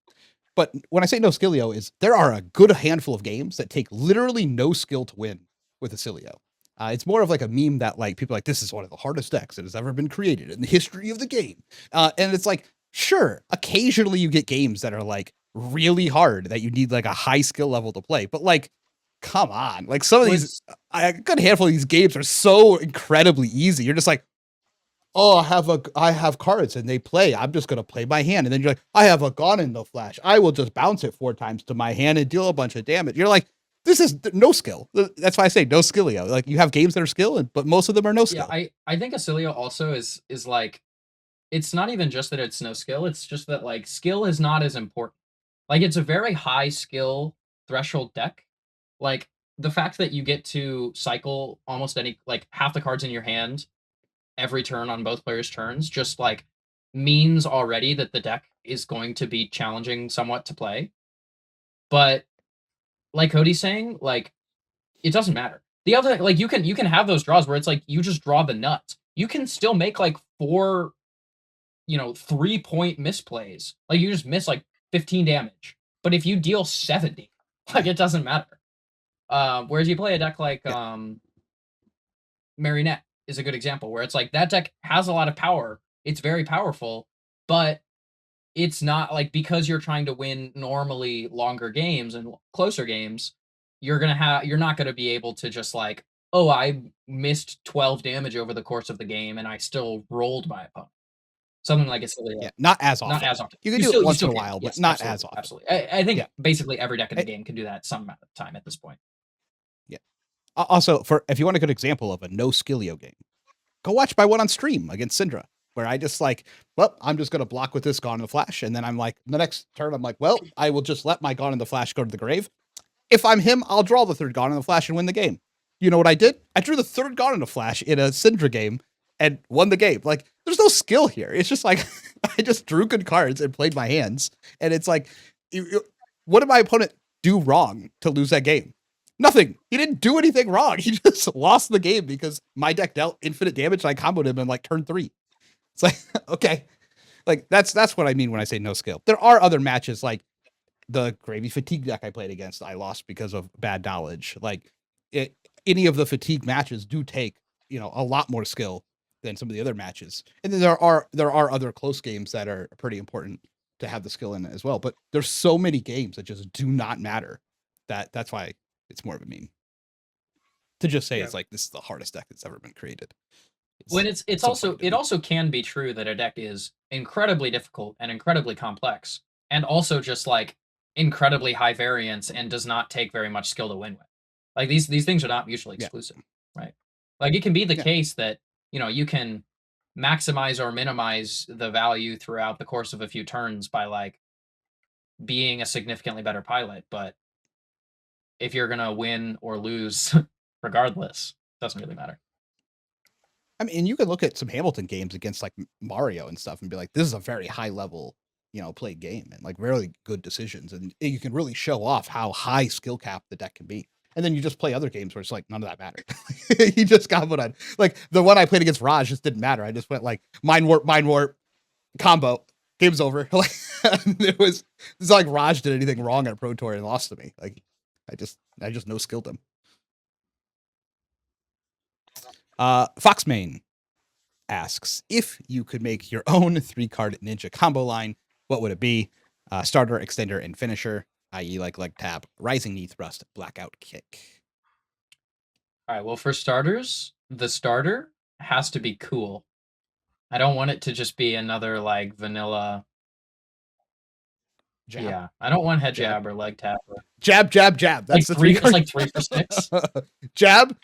But when I say no skillio, is there are a good handful of games that take literally no skill to win with a skillio. It's more of like a meme that like people are like, this is one of the hardest decks that has ever been created in the history of the game. And it's like, sure, occasionally you get games that are like really hard that you need like a high skill level to play. But like, come on, like some of these, a good handful of these games are so incredibly easy. You're just like, oh, I have cards and they play. I'm just gonna play my hand. And then you're like, I have a Gone in the Flash. I will just bounce it 4 times to my hand and deal a bunch of damage. You're like, this is no skill. That's why I say no skillio. Like you have games that are skill, but most of them are no skill. Yeah, I think Ailio also is like, it's not even just that it's no skill. It's just that like skill is not as important. Like it's a very high skill threshold deck. Like the fact that you get to cycle almost any, like half the cards in your hand every turn on both players' turns just like means already that the deck is going to be challenging somewhat to play. But like Cody's saying, like it doesn't matter. The other, like you can have those draws where it's like you just draw the nuts. You can still make like 4, 3-point misplays. Like you just miss like 15 damage. But if you deal 70, like it doesn't matter. Whereas you play a deck like Marionette is a good example where it's like that deck has a lot of power. It's very powerful, but it's not like because you're trying to win normally longer games and closer games, you're not gonna be able to just like, oh, I missed 12 damage over the course of the game and I still rolled my opponent. Something like Ailio. Yeah, not as often. Not as often. You can do it once in a while, but not as often. Absolutely. I think basically every deck in the game can do that some amount of time at this point. Yeah. Also, if you want a good example of a no skillio game, go watch my one on stream against Syndra, where I just like, well, I'm just going to block with this Gone in the Flash. And then I'm like, the next turn, I'm like, well, I will just let my Gone in the Flash go to the grave. If I'm him, I'll draw the 3rd Gone in the Flash and win the game. You know what I did? I drew the 3rd Gone in the Flash in a Syndra game and won the game. Like, there's no skill here. It's just like, I just drew good cards and played my hands. And it's like, what did my opponent do wrong to lose that game? Nothing. He didn't do anything wrong. He just lost the game because my deck dealt infinite damage and I comboed him in like turn 3. It's like, okay. Like that's what I mean when I say no skill. There are other matches like the Gravy Fatigue deck I played against. I lost because of bad knowledge. Like any of the Fatigue matches do take, a lot more skill than some of the other matches. And then there are other close games that are pretty important to have the skill in as well. But there's so many games that just do not matter. That's why it's more of a meme. To just say it's like this is the hardest deck that's ever been created. When it also can be true that a deck is incredibly difficult and incredibly complex, and also just like incredibly high variance and does not take very much skill to win with. Like these things are not mutually exclusive, right? Like it can be the case that you can maximize or minimize the value throughout the course of a few turns by like being a significantly better pilot, but if you're gonna win or lose regardless, doesn't really matter. I mean, you could look at some Hamilton games against like Mario and stuff and be like, this is a very high level, played game and like really good decisions. And you can really show off how high skill cap the deck can be. And then you just play other games where it's like, none of that mattered. He just got what on. Like the one I played against Raj just didn't matter. I just went like mind warp, combo, game's over. Like it's like Raj did anything wrong at a Pro Tour and lost to me. Like I just no skilled him. Foxmane asks, if you could make your own 3-card ninja combo line, what would it be? Starter, extender, and finisher, i.e. like leg tap, rising knee thrust, blackout kick. All right, well, for starters, the starter has to be cool. I don't want it to just be another like vanilla jab. Yeah, I don't want head jab or leg tap. Or... Jab. That's like the 3. It's like 3 for 6. Jab,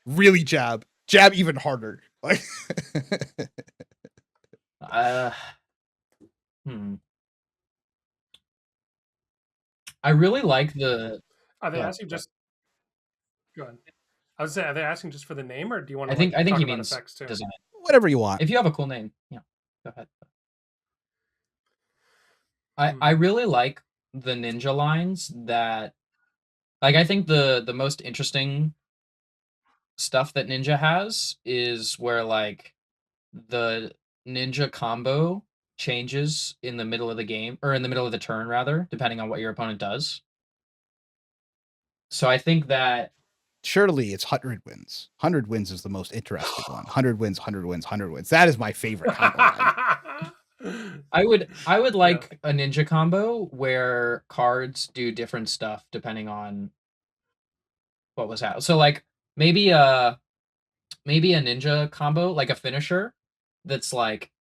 really jab even harder. Like, I really like the. Are they asking just? Go ahead. I was saying, are they asking just for the name, or do you want to? I think talk he about means effects too? Design. Whatever you want. If you have a cool name, yeah, go ahead. I really like the ninja lines that, like, I think the most interesting stuff that ninja has is where like the ninja combo changes in the middle of the game, or in the middle of the turn rather, depending on what your opponent does. So I think that surely it's 100 wins. 100 wins is the most interesting one. 100 wins. That is my favorite combo line. I would like a ninja combo where cards do different stuff depending on what was happening. So like maybe a ninja combo, like a finisher that's like,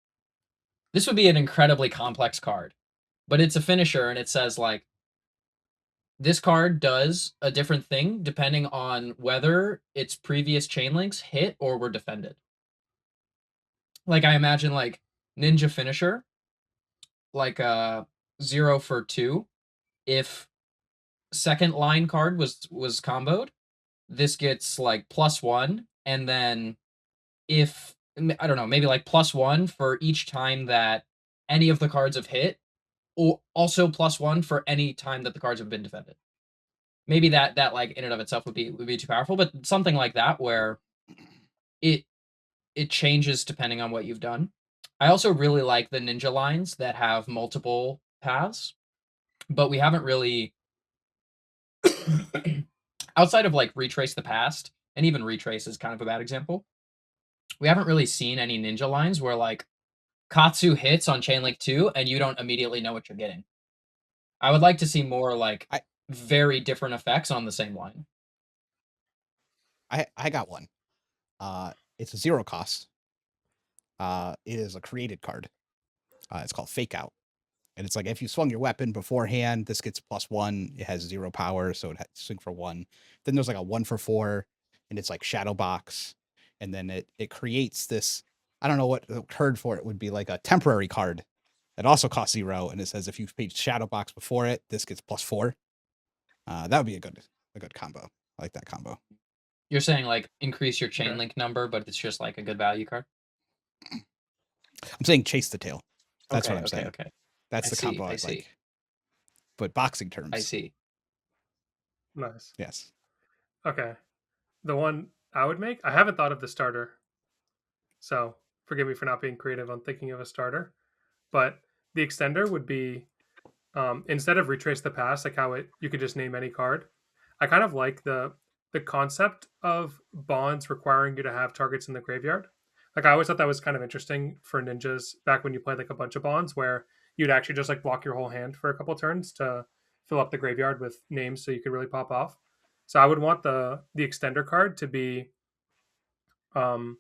this would be an incredibly complex card, but it's a finisher and it says like, this card does a different thing depending on whether its previous chain links hit or were defended. Like I imagine like ninja finisher, like a 0 for 2. If second line card was comboed, this gets like +1, and then if I don't know, maybe like +1 for each time that any of the cards have hit, or also +1 for any time that the cards have been defended. Maybe that like in and of itself would be too powerful, but something like that where it changes depending on what you've done. I also really like the ninja lines that have multiple paths, but we haven't really outside of like Retrace the Past, and even Retrace is kind of a bad example. We haven't really seen any ninja lines where like Katsu hits on Chain Link 2 and you don't immediately know what you're getting. I would like to see more like very different effects on the same line. I got one. It's a 0 cost. It is a created card. It's called Fake Out. And it's like if you swung your weapon beforehand, this gets +1. It has 0 power, so it has to swing for 1. Then there's like a 1 for 4, and it's like Shadow Box. And then it creates this, I don't know what the card for it would be, like a temporary card that also costs 0. And it says if you've paid Shadow Box before it, this gets +4. That would be a good combo. I like that combo. You're saying like increase your chain link number, but it's just like a good value card? I'm saying chase the tail. That's okay, what I'm saying. Okay. That's I the see, combo I I'd see. like. But boxing terms. I see. Nice. Yes. Okay. The one I would make, I haven't thought of the starter. So forgive me for not being creative on thinking of a starter. But the extender would be instead of retrace the past, like how you could just name any card. I kind of like the concept of bonds requiring you to have targets in the graveyard. Like I always thought that was kind of interesting for ninjas back when you played like a bunch of bonds where you'd actually just like block your whole hand for a couple turns to fill up the graveyard with names so you could really pop off. So I would want the extender card to be um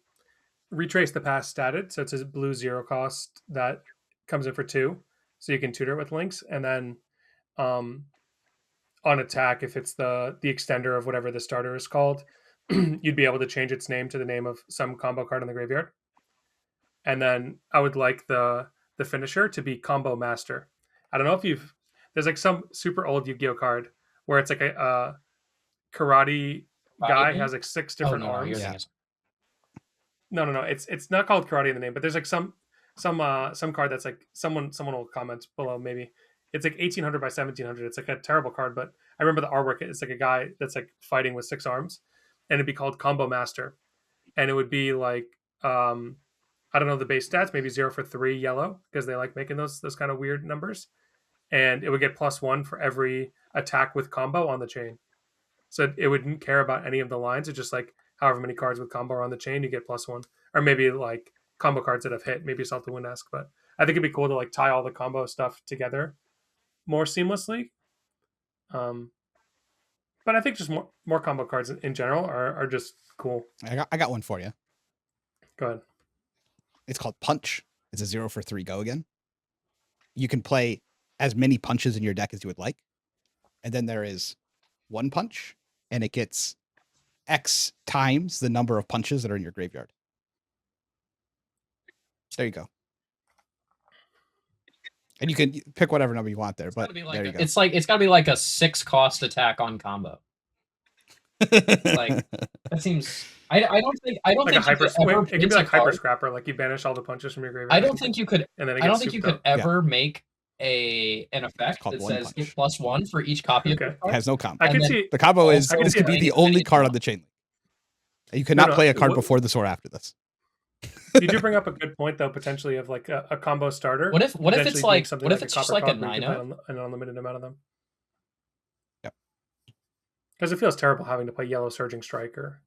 retrace the past statted. So it's a blue 0 cost that comes in for 2. So you can tutor it with links. And then um on attack, if it's the extender of whatever the starter is called, you'd be able to change its name to the name of some combo card in the graveyard. And then I would like the finisher to be Combo Master. I don't know if you've there's like some super old Yu-Gi-Oh card where it's like a karate Body guy game? has like 6 Oh different no, you're arms. Yeah. thinking. No. It's not called karate in the name, but there's like some card that's like someone will comment below maybe. It's like 1800 by 1700. It's like a terrible card, but I remember the artwork. It's like a guy that's like fighting with 6 arms, and it'd be called Combo Master, and it would be like I don't know the base stats, maybe 0 for 3 yellow because they like making those kind of weird numbers, and it would get +1 for every attack with combo on the chain. So it wouldn't care about any of the lines. It's just like however many cards with combo are on the chain, you get +1. Or maybe like combo cards that have hit, maybe Salt the Wind-esque. But I think it'd be cool to like tie all the combo stuff together more seamlessly. Um, but I think just more combo cards in general are just cool. I got one for you. Go ahead. It's called Punch. It's a 0 for 3 go again. You can play as many punches in your deck as you would like. And then there is one punch, and it gets X times the number of punches that are in your graveyard. There you go. And you can pick whatever number you want there, but there you go. It's gotta be like a 6 cost attack on combo. Like that seems. I don't think Like a hyper. It can be like hyper card. scrapper. Like you banish all the punches from your graveyard. I don't think you could. And then I don't think you could ever Yeah. make an effect called that one says punch. get +1 for each copy of Okay. the It card. has no combo. I can And then see. The combo is I can this see could be it. the only card on the chain link. You cannot play a card before this or after this. You do bring up a good point though, potentially of like a combo starter. What if it's potentially being like something what if like it's a just copper like a card where you 9 can play an unlimited amount of them? Yep. Because it feels terrible having to play yellow Surging Strike, or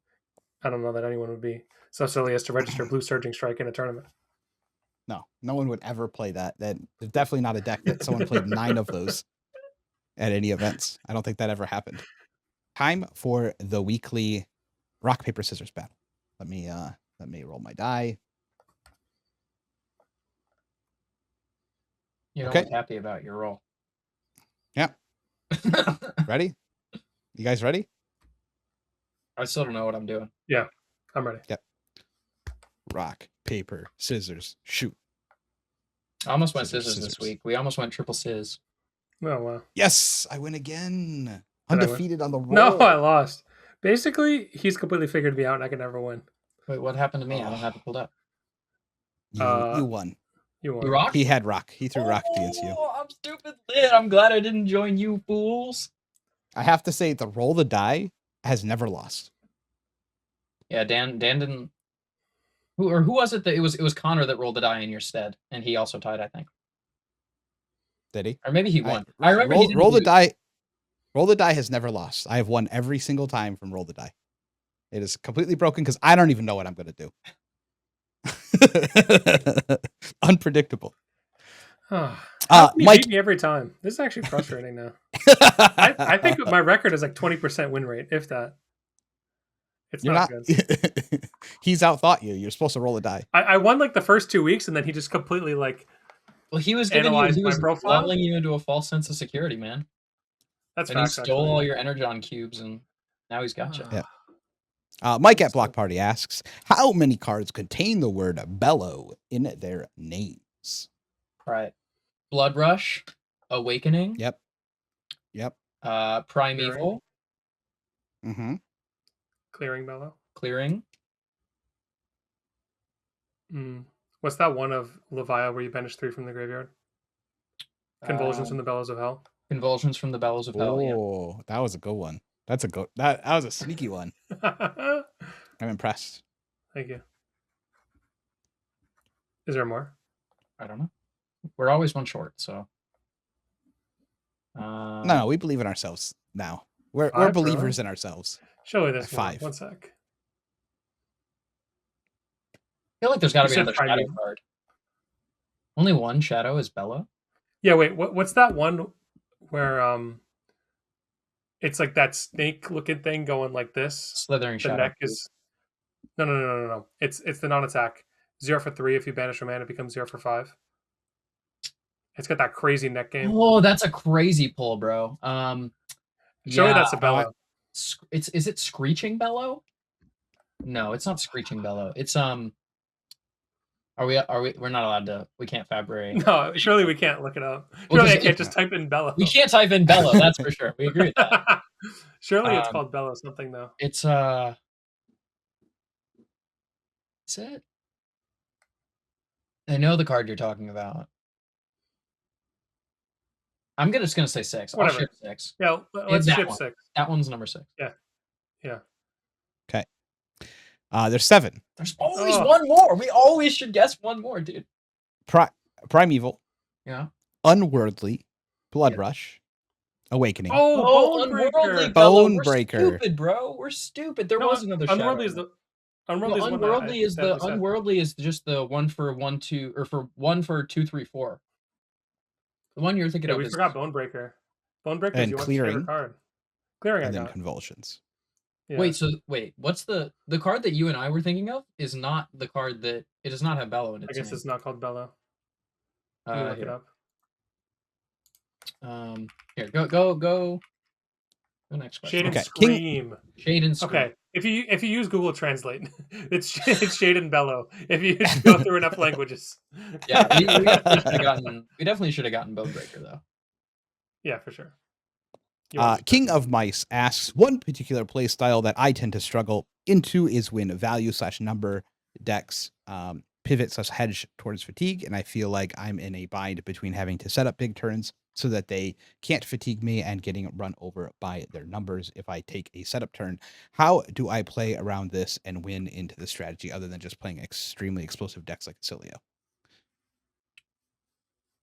I don't know that anyone would be so silly as to register blue Surging Strike in a tournament. No one would ever play that. There's definitely not a deck that someone played 9 of those at any events. I don't think that ever happened. Time for the weekly rock, paper, scissors battle. Let me roll my die. You don't Okay. look happy about your roll. Yeah. Ready? You guys ready? I still don't know what I'm doing. Yeah, I'm ready. Yep. Rock, paper, scissors, shoot. I almost went Scissors, scissors this scissors. week. We almost went triple sizz. Oh wow. Yes, I win again. Did I win? Undefeated on the roll. No, I lost. Basically, he's completely figured me out, and I can never win. Wait, what happened to me? I don't have it pulled up. You won. You won. You rock? He had rock. He threw rock against you. Oh, I'm stupid lit. I'm glad I didn't join you fools. I have to say, the roll the die has never lost. Yeah, Dan didn't. Who was it that it was Connor that rolled the die in your stead, and he also tied, I think. Did he? Or maybe he won. I remember he didn't roll the lose. die. Roll the die has never lost. I have won every single time from roll the die. It is completely broken because I don't even know what I'm going to do. Unpredictable. You Mike, beat me every time. This is actually frustrating now. I think my record is like 20% win rate, if that. It's you're not not. good. He's outthought you. You're supposed to roll the die. I won like the first 2 weeks, and then he just completely like. Well, he was giving you, analyzed he my was profile? funneling you into a false sense of security, man. That's And he facts. stole actually. all your Energon cubes, and now he's got you. Yeah. Mike at Block Party asks, how many cards contain the word bellow in their names? Right. Blood Rush, Awakening. Yep. Primeval, Mm-hmm. Clearing Bellow. Clearing. What's that one of Leviah where you banish 3 from the graveyard? Convulsions from the Bellows of Hell. Convulsions from the Bellows of Hell. Yeah. Oh, that was a good one. That's a good. That was a sneaky one. I'm impressed. Thank you. Is there more? I don't know. We're always one short, so. No, we believe in ourselves now. We're Five, believers really? in ourselves. Show me this At one. 5. 1 sec. I feel like there's got to You be said another shadow Primeval. card. Only one shadow is Bella. Yeah, wait. What's that one where it's like that snake looking thing going like this? Slithering The shadow. neck is no. It's the non-attack. 0 for 3. If you banish a mana, it becomes 0 for 5. It's got that crazy neck game. Oh, that's a crazy pull, bro. Surely that's a Bellow. Is it Screeching Bellow? No, it's not Screeching Bellow. It's Are we we're not allowed to, we can't fabricate. No, surely we can't look it up. Well, Surely I can't just type in Bellow. We can't type in Bellow, that's for sure. We agree with that. Surely it's called Bellow something though. It's is it? I know the card you're talking about. I'm just gonna say 6. Whatever. I'll ship 6. Yeah, let's that ship one. 6. That one's number 6. Yeah. Okay. There's 7. There's always one more. We always should guess one more, dude. Primeval. Yeah. Unworldly. Blood Rush. Awakening. Oh, Unworldly Bonebreaker. Bellow. We're Bonebreaker. stupid, bro. We're stupid. There was another shadow. Unworldly is the Unworldly, Unworldly is the Unworldly is just the 1 for 1 2 or for 1 for 2 3 4. The one you're thinking of. We forgot Bonebreaker. Bonebreaker is your Clearing. Card. Clearing, and then Convulsions. Yeah. Wait, what's the card that you and I were thinking of is not the card that it does not have Bellow in its I guess name. it's not called Bellow. Look it up. Here, go next question. Shade and Scream. Shade and Scream. Okay. If you use Google Translate, it's Shade and Bellow. If you go through enough languages. Yeah, we definitely should have gotten Bonebreaker though. Yeah, for sure. King of Mice asks, one particular play style that I tend to struggle into is when value/number decks pivot/hedge towards fatigue, and I feel like I'm in a bind between having to set up big turns so that they can't fatigue me and getting run over by their numbers if I take a setup turn. How do I play around this and win into the strategy other than just playing extremely explosive decks like Ailio?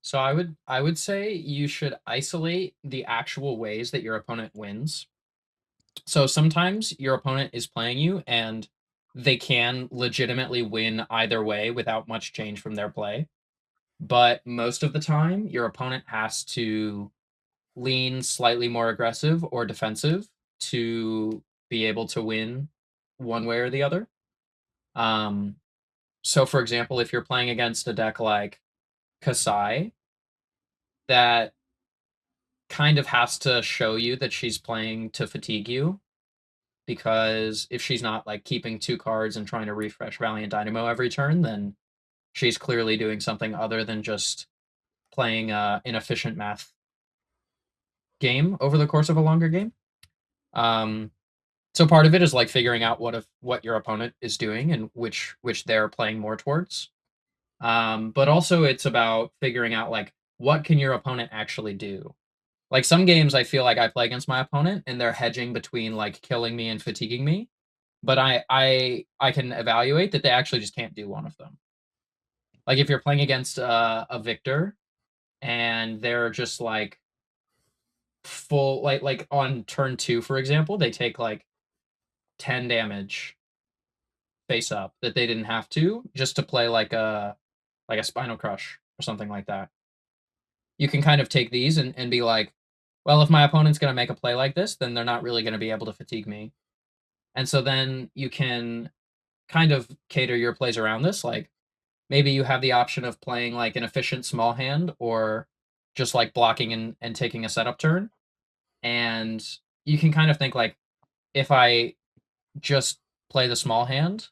So I would say you should isolate the actual ways that your opponent wins. So sometimes your opponent is playing you and they can legitimately win either way without much change from their play. But most of the time, your opponent has to lean slightly more aggressive or defensive to be able to win one way or the other. So for example, if you're playing against a deck like Kasai, that kind of has to show you that she's playing to fatigue you, because if she's not like keeping 2 cards and trying to refresh Valiant Dynamo every turn, then she's clearly doing something other than just playing an efficient math game over the course of a longer game. So part of it is like figuring out what your opponent is doing and which they're playing more towards. But also it's about figuring out like what can your opponent actually do. Like some games I feel like I play against my opponent and they're hedging between like killing me and fatiguing me, but I can evaluate that they actually just can't do one of them. Like if you're playing against a Victor and they're just like full like on turn 2 for example, they take like 10 damage face up that they didn't have to just to play like a Spinal Crush or something like that. You can kind of take these and be like, well, if my opponent's going to make a play like this, then they're not really going to be able to fatigue me. And so then you can kind of cater your plays around this. Like maybe you have the option of playing like an efficient small hand or just like blocking and taking a setup turn. And you can kind of think like, if I just play the small hand,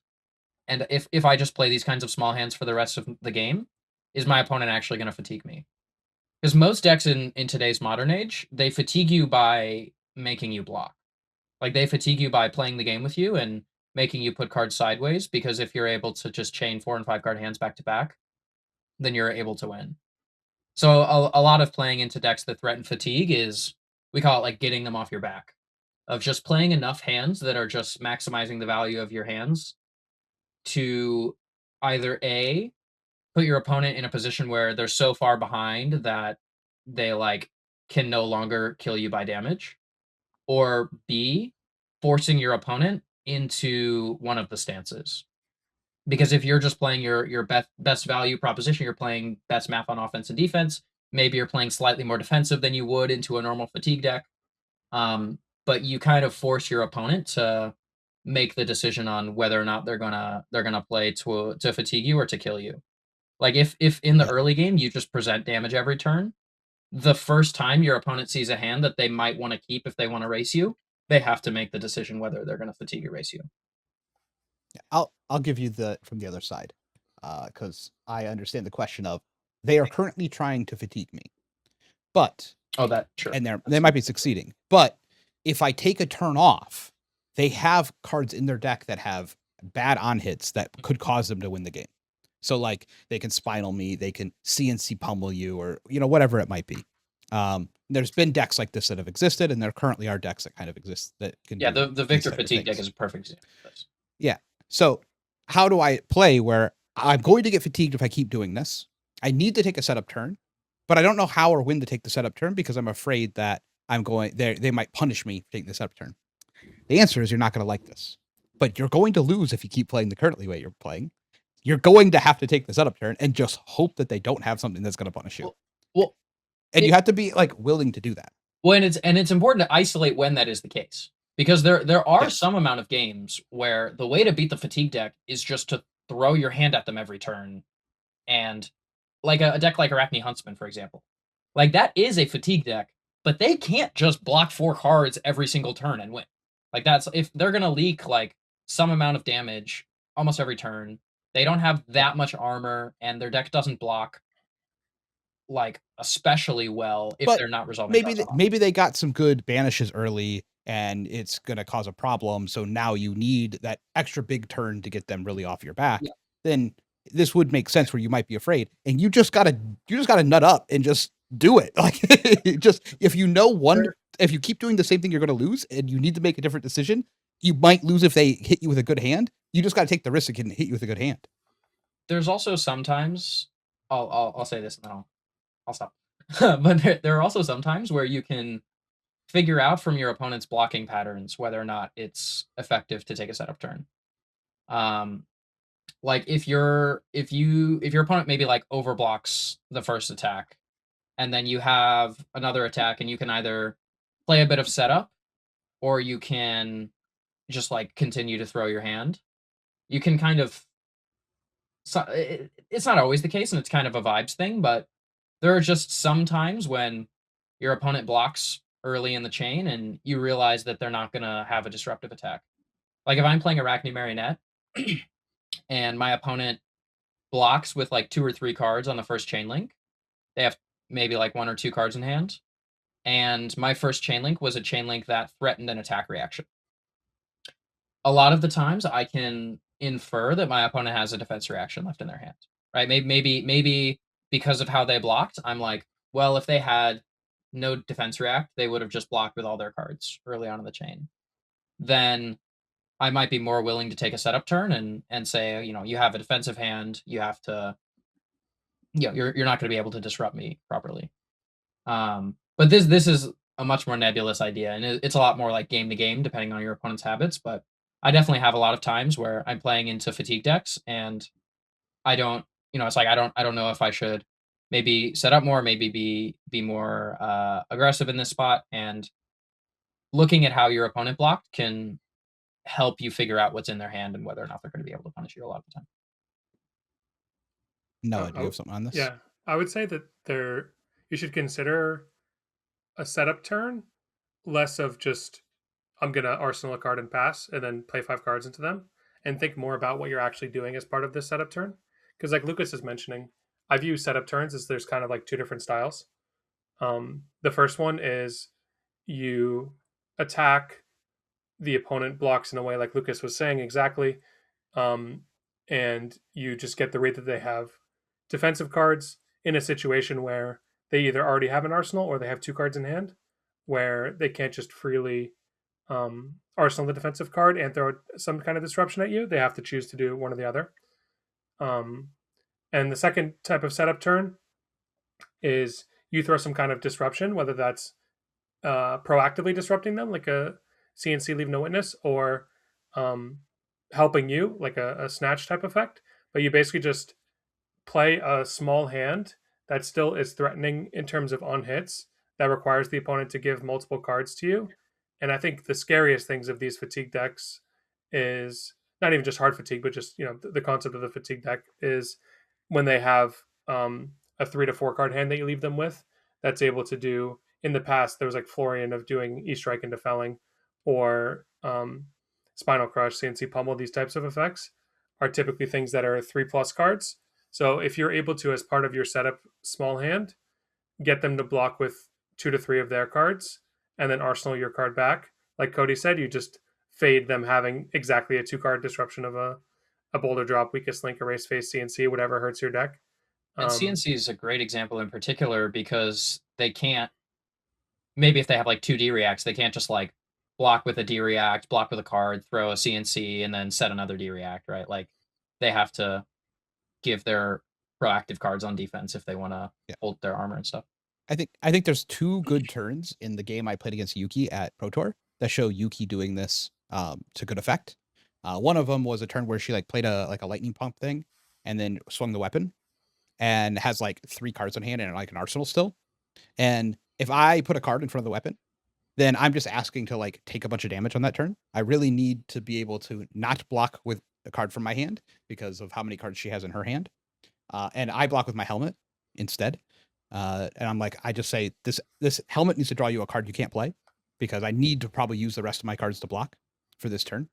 and if I just play these kinds of small hands for the rest of the game, is my opponent actually going to fatigue me? Because most decks in today's modern age, they fatigue you by making you block. Like they fatigue you by playing the game with you and making you put cards sideways, because if you're able to just chain 4 and 5 card hands back to back, then you're able to win. So a lot of playing into decks that threaten fatigue is, we call it like getting them off your back, of just playing enough hands that are just maximizing the value of your hands to either A, put your opponent in a position where they're so far behind that they like can no longer kill you by damage, or B, forcing your opponent into one of the stances. Because if you're just playing your best value proposition, you're playing best math on offense and defense. Maybe you're playing slightly more defensive than you would into a normal fatigue deck. But you kind of force your opponent to make the decision on whether or not they're gonna play to fatigue you or to kill you. Like if in the Yeah. early game you just present damage every turn, the first time your opponent sees a hand that they might want to keep if they want to race you, they have to make the decision whether they're going to fatigue or race you. I'll give you the from the other side, because I understand the question of they are currently trying to fatigue me, but Oh, that sure. and they might be succeeding. But if I take a turn off, they have cards in their deck that have bad on hits that could cause them to win the game. So like they can spinal me, they can CNC pummel you, or whatever it might be. There's been decks like this that have existed, and there currently are decks that kind of exist that can. Yeah, do the these Victor type of fatigue deck things. is a perfect example of this. Yeah. So how do I play where I'm going to get fatigued if I keep doing this? I need to take a setup turn, but I don't know how or when to take the setup turn because I'm afraid that they might punish me for taking the setup turn. The answer is you're not going to like this, but you're going to lose if you keep playing the currently way you're playing. You're going to have to take the setup turn and just hope that they don't have something that's going to punish you. Well, and you have to be like willing to do that. Well, and it's important to isolate when that is the case, because there are Yes. some amount of games where the way to beat the fatigue deck is just to throw your hand at them every turn, and like a deck like Arachne Huntsman, for example, like that is a fatigue deck, but they can't just block 4 cards every single turn and win. Like that's if they're gonna leak like some amount of damage almost every turn. They don't have that much armor, and their deck doesn't block like especially well if But they're not resolving maybe cards on offense. maybe they got some good banishes early and it's going to cause a problem, so now you need that extra big turn to get them really off your back. Yeah. Then this would make sense where you might be afraid, and you just got to nut up and just do it. Like just if you keep doing the same thing, you're going to lose, and you need to make a different decision. You might lose if they hit you with a good hand. You just got to take the risk of getting hit you with a good hand. There's also sometimes I'll say this and then I'll stop. But there are also sometimes where you can figure out from your opponent's blocking patterns whether or not it's effective to take a setup turn. Like if your opponent maybe like overblocks the first attack, and then you have another attack, and you can either play a bit of setup or you can just like continue to throw your hand. You can kind of it's not always the case, and it's kind of a vibes thing, but there are just some times when your opponent blocks early in the chain and you realize that they're not going to have a disruptive attack. Like if I'm playing Arachne Marionette and my opponent blocks with like 2 or 3 cards on the first chain link, they have maybe like 1 or 2 cards in hand. And my first chain link was a chain link that threatened an attack reaction. A lot of the times I can infer that my opponent has a defense reaction left in their hand, right? Maybe because of how they blocked, I'm like, well, if they had no defense react, they would have just blocked with all their cards early on in the chain. Then I might be more willing to take a setup turn and say, you have a defensive hand, you have to, you're not going to be able to disrupt me properly. But this is a much more nebulous idea, and it's a lot more like game to game depending on your opponent's habits. But I definitely have a lot of times where I'm playing into fatigue decks, and I don't, it's like I don't know if I should maybe set up more, maybe be more aggressive in this spot. And looking at how your opponent blocked can help you figure out what's in their hand and whether or not they're going to be able to punish you a lot of the time. Noah, do you have something on this? Yeah, I would say that you should consider a setup turn less of just I'm gonna arsenal a card and pass and then play 5 cards into them, and think more about what you're actually doing as part of this setup turn. Because like Lucas is mentioning, I view setup turns as there's kind of like 2 different styles. The first one is you attack the opponent blocks in a way like Lucas was saying exactly, and you just get the rate that they have defensive cards in a situation where they either already have an arsenal or they have two cards in hand, where they can't just freely arsenal the defensive card and throw some kind of disruption at you. They have to choose to do one or the other. Um, and the second type of setup turn is you throw some kind of disruption, whether that's proactively disrupting them, like a CNC leave no witness, or helping you, like a snatch type effect. But you basically just play a small hand that still is threatening in terms of on hits that requires the opponent to give multiple cards to you. And I think the scariest things of these fatigue decks is not even just hard fatigue, but just the concept of the fatigue deck is when they have a 3 to 4 card hand that you leave them with that's able to do. In the past, there was like Florian of doing E Strike into Felling, or Spinal Crush, CNC Pummel. These types of effects are typically things that are 3+ cards. So if you're able to, as part of your setup small hand, get them to block with 2 to 3 of their cards, and then arsenal your card back, like Cody said, you just fade them having exactly a 2 card disruption of a boulder drop, weakest link, erase face, CNC, whatever hurts your deck. And CNC is a great example in particular because they can't, maybe if they have like 2D reacts, they can't just like block with a D react, block with a card, throw a CNC, and then set another D react, right? Like they have to give their proactive cards on defense if they want to hold their armor and stuff. I think there's 2 good turns in the game I played against Yuki at Pro Tour that show Yuki doing this to good effect. One of them was a turn where she like played a lightning pump thing and then swung the weapon and has like 3 cards on hand and like an arsenal still. And if I put a card in front of the weapon, then I'm just asking to like take a bunch of damage on that turn. I really need to be able to not block with a card from my hand because of how many cards she has in her hand. And I block with my helmet instead. And I'm like, I just say this helmet needs to draw you a card you can't play because I need to probably use the rest of my cards to block for this turn.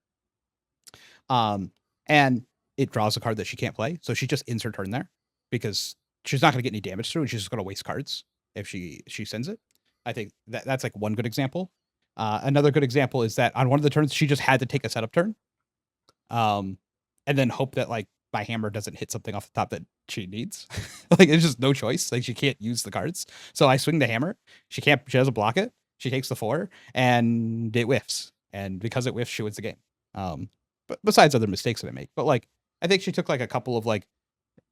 And it draws a card that she can't play. So she just ends her turn there because she's not going to get any damage through and she's just going to waste cards if she sends it. I think that's like one good example. Another good example is that on one of the turns, she just had to take a setup turn. And then hope that like my hammer doesn't hit something off the top that she needs. Like it's just no choice. Like she can't use the cards. So I swing the hammer. She doesn't block it. She takes the 4 and it whiffs. And because it whiffs, she wins the game. But besides other mistakes that I make. But like I think she took like a couple of like,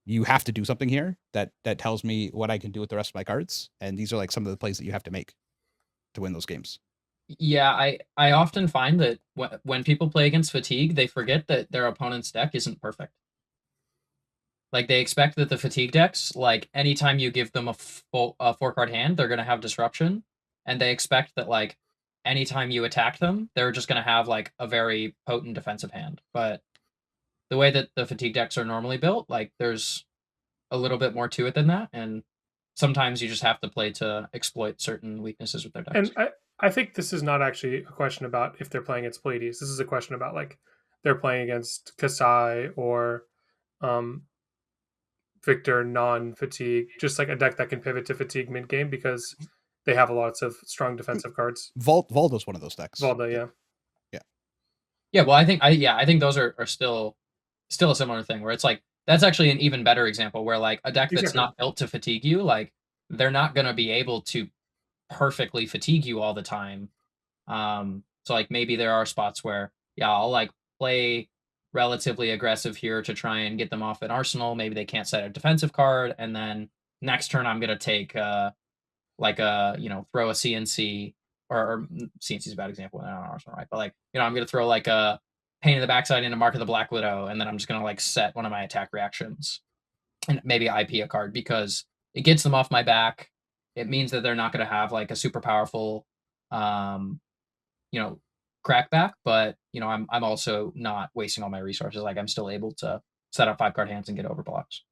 you have to do something here that tells me what I can do with the rest of my cards. And these are like some of the plays that you have to make to win those games. Yeah, I often find that when people play against fatigue, they forget that their opponent's deck isn't perfect. Like they expect that the fatigue decks, like anytime you give them a 4-card hand, they're gonna have disruption, and they expect that like anytime you attack them, they're just gonna have like a very potent defensive hand. But the way that the fatigue decks are normally built, like there's a little bit more to it than that, and sometimes you just have to play to exploit certain weaknesses with their decks. And I think this is not actually a question about if they're playing against Pleiades. This is a question about like they're playing against Kasai or Victor non-fatigue, just like a deck that can pivot to fatigue mid-game because they have lots of strong defensive cards. Valda's one of those decks. Valda, yeah. Yeah, well, I think those are still a similar thing where it's like that's actually an even better example where like a deck that's not built to fatigue you, like they're not going to be able to perfectly fatigue you all the time. So like maybe there are spots where I'll like play relatively aggressive here to try and get them off an arsenal. Maybe they can't set a defensive card, and then next turn I'm going to take like a throw a CNC or CNC is a bad example, not an arsenal, right? But like I'm going to throw like a pain in the backside into Mark of the Black Widow, and then I'm just going to like set one of my attack reactions and maybe IP a card because it gets them off my back. It means that they're not going to have like a super powerful, crackback, but I'm also not wasting all my resources. Like I'm still able to set up 5-card hands and get over blocks.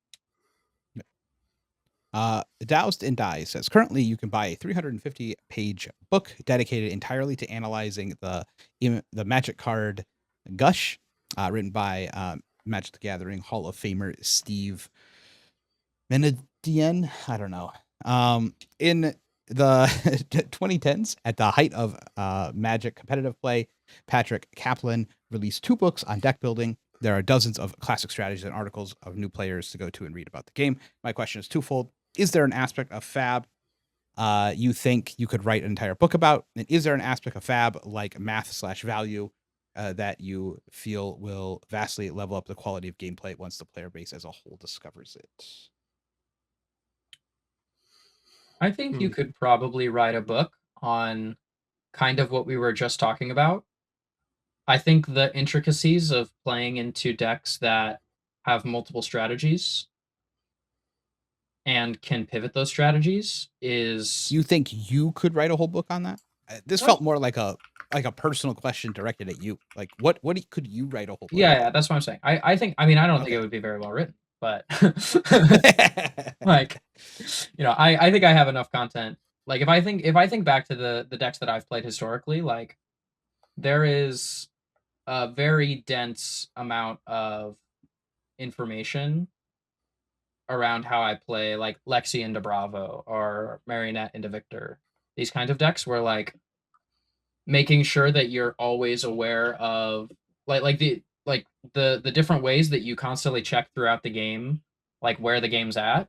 Doused in Die says currently you can buy a 350-page book dedicated entirely to analyzing the Magic card Gush, written by Magic the Gathering Hall of Famer Steve Menadian. I don't know. In the 2010s, at the height of Magic competitive play, Patrick Kaplan released 2 books on deck building. There are dozens of classic strategies and articles of new players to go to and read about the game. My question is twofold. Is there an aspect of FAB you think you could write an entire book about? And is there an aspect of FAB like math/value that you feel will vastly level up the quality of gameplay once the player base as a whole discovers it? I think you could probably write a book on kind of what we were just talking about. I think the intricacies of playing into decks that have multiple strategies and can pivot those strategies is. Do you think you could write a whole book on that? This felt more like a personal question directed at you. Like, what could you write a whole book? Yeah, that's what I'm saying. I think. I mean, I don't think it would be very well written, but like, I think I have enough content. Like, if I think back to the decks that I've played historically, like, there is a very dense amount of information around how I play, like Lexi into Bravo or Marionette into Victor. These kinds of decks where, like, making sure that you're always aware of the different ways that you constantly check throughout the game, like where the game's at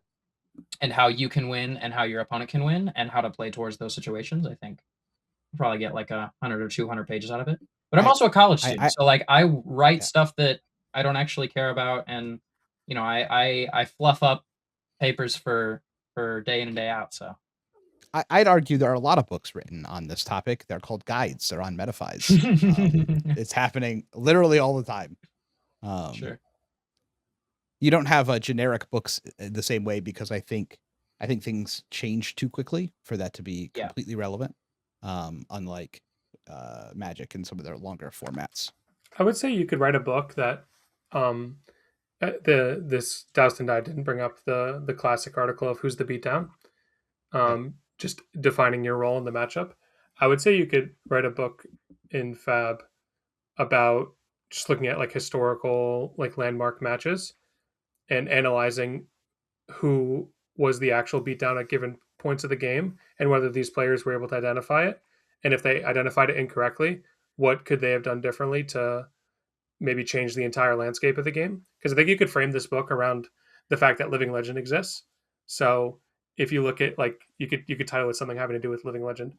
and how you can win and how your opponent can win and how to play towards those situations. I think I'll probably get like 100 or 200 pages out of it. But I'm also a college student, so like I write stuff that I don't actually care about, and I fluff up papers for day in and day out. So I'd argue there are a lot of books written on this topic. They're called guides. They're on Metaphys. It's happening literally all the time. Sure. You don't have generic books the same way because I think things change too quickly for that to be completely relevant. Unlike Magic and some of their longer formats. I would say you could write a book that this Doused and I didn't bring up the classic article of Who's the Beatdown. Just defining your role in the matchup. I would say you could write a book in FAB about just looking at like historical, like landmark matches and analyzing who was the actual beatdown at given points of the game and whether these players were able to identify it. And if they identified it incorrectly, what could they have done differently to maybe change the entire landscape of the game? Because I think you could frame this book around the fact that Living Legend exists. So if you look at, like, you could title it something having to do with Living Legend.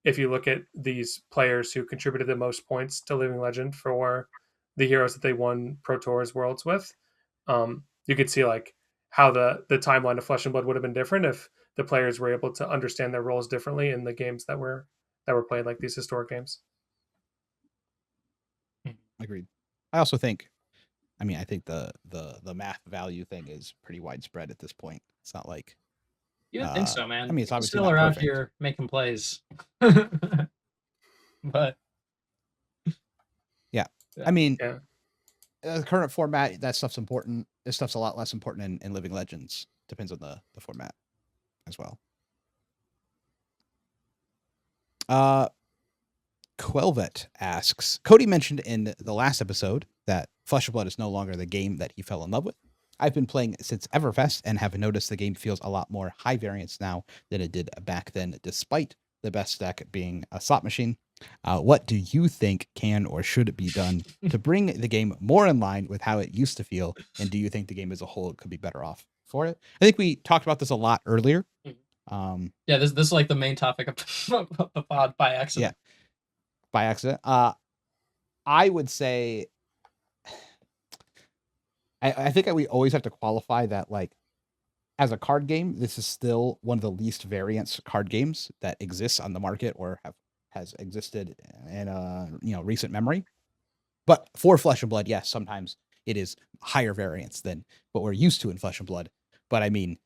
If you look at these players who contributed the most points to Living Legend for the heroes that they won Pro Tours Worlds with, you could see like how the timeline of Flesh and Blood would have been different if the players were able to understand their roles differently in the games that were played, like these historic games. Agreed. I also think, I think the math value thing is pretty widespread at this point. It's not like you would think so, man. I mean, it's obviously still not around perfect. here making plays, but yeah. I mean, the current format, that stuff's important. This stuff's a lot less important in Living Legends. Depends on the format as well. Quelvet asks, Cody mentioned in the last episode that Flesh and Blood is no longer the game that he fell in love with. I've been playing since Everfest and have noticed the game feels a lot more high variance now than it did back then, despite the best deck being a slot machine. What do you think can or should be done to bring the game more in line with how it used to feel? And do you think the game as a whole could be better off for it? I think we talked about this a lot earlier. This is like the main topic of the pod by accident. Yeah, by accident. I would say, I think we always have to qualify that, like, as a card game, this is still one of the least variance card games that exists on the market or has existed in recent memory. But for Flesh and Blood, yes, sometimes it is higher variance than what we're used to in Flesh and Blood. But I mean,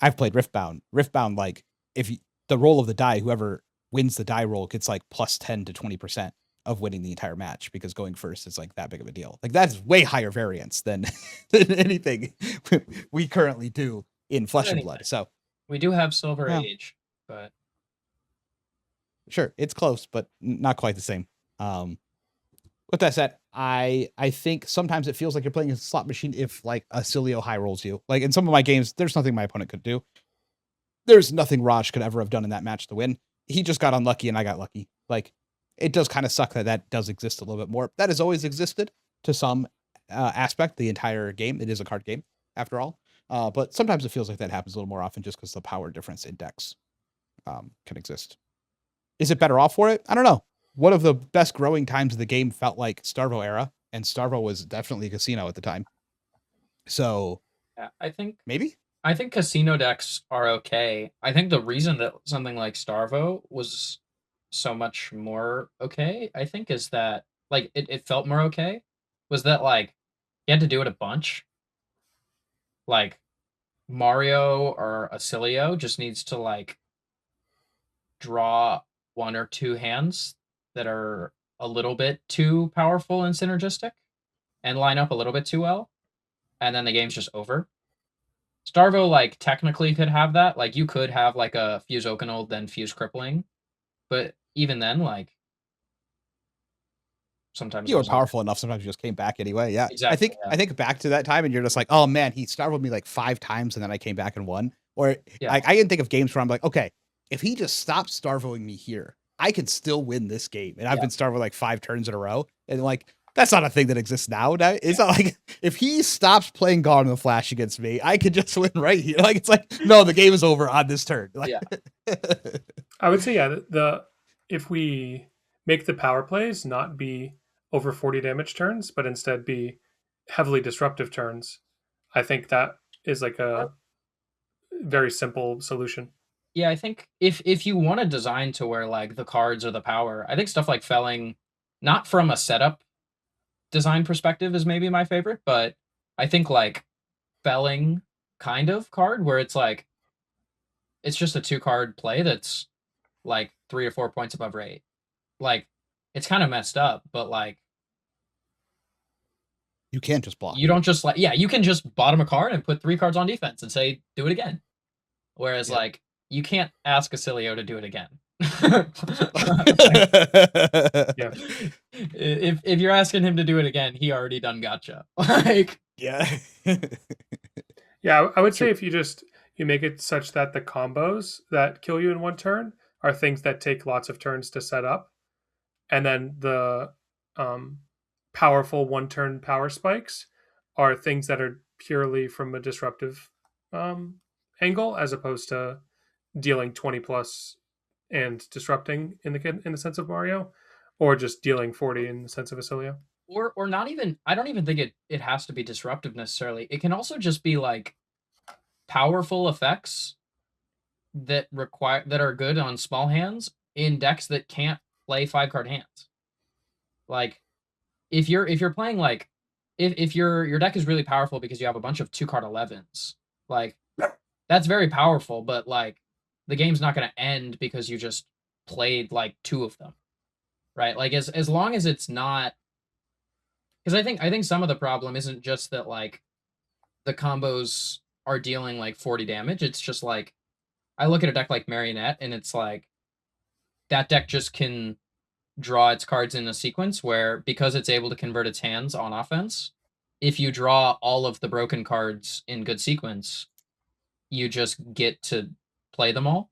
I've played Riftbound. Riftbound, like, if the roll of the die, whoever wins the die roll gets like plus 10 to 20% of winning the entire match, because going first is like that big of a deal. Like, that's way higher variance than anything we currently do in Flesh and Blood. So we do have Silver Age, but sure, it's close, but not quite the same. With that said, I think sometimes it feels like you're playing a slot machine if like a Ailio high rolls you. Like in some of my games, there's nothing my opponent could do. There's nothing Raj could ever have done in that match to win. He just got unlucky and I got lucky. Like, it does kind of suck that does exist a little bit more. That has always existed to some aspect. The entire game, it is a card game after all. But sometimes it feels like that happens a little more often just because the power difference in decks can exist. Is it better off for it? I don't know. One of the best growing times of the game felt like Starvo era, and Starvo was definitely a casino at the time. So yeah, I think casino decks are okay. I think the reason that something like Starvo was so much more okay, I think, is that like it felt more okay, was that like you had to do it a bunch. Like Mario or Ailio just needs to like draw one or two hands that are a little bit too powerful and synergistic and line up a little bit too well, and then the game's just over. Starvo, like, technically could have that. Like, you could have, like, a Fuse Okanold, then Fuse Crippling. But even then, like, sometimes you were powerful enough. Sometimes you just came back anyway. Yeah, exactly. I think back to that time, and you're just like, oh man, he startled me like 5 times, and then I came back and won. Or Yeah. I can think of games where I'm like, okay, if he just stopped starvoing me here, I could still win this game. And I've been starvoed like 5 turns in a row, and like that's not a thing that exists now. It's not like if he stops playing Gone in the Flash against me, I could just win right here. Like it's like no, the game is over on this turn. Like, yeah, I would say if we make the power plays not be over 40 damage turns, but instead be heavily disruptive turns, I think that is like a very simple solution. Yeah, I think if you want to design to where like the cards or the power, I think stuff like felling, not from a setup design perspective, is maybe my favorite, but I think like felling kind of card where it's like it's just a 2-card play that's like 3 or 4 points above rate. Like it's kind of messed up, but like you can't just block. You don't just like you can just bottom a card and put 3 cards on defense and say do it again. Whereas like you can't ask Ailio to do it again. Yeah. If you're asking him to do it again, he already done gotcha. Like yeah. Yeah, I would say if you make it such that the combos that kill you in one turn are things that take lots of turns to set up, and then the powerful one-turn power spikes are things that are purely from a disruptive angle, as opposed to dealing 20 plus and disrupting in the sense of Mario, or just dealing 40 in the sense of Ailio. Or not even. I don't even think it has to be disruptive necessarily. It can also just be like powerful effects that are good on small hands in decks that can't play 5-card hands. Like if you're playing like if your deck is really powerful because you have a bunch of 2-card 11s, like that's very powerful, but like the game's not going to end because you just played like 2 of them, right? Like as long as it's not, because I think some of the problem isn't just that like the combos are dealing like 40 damage. It's just like I look at a deck like Marionette and it's like that deck just can draw its cards in a sequence where, because it's able to convert its hands on offense, if you draw all of the broken cards in good sequence, you just get to play them all.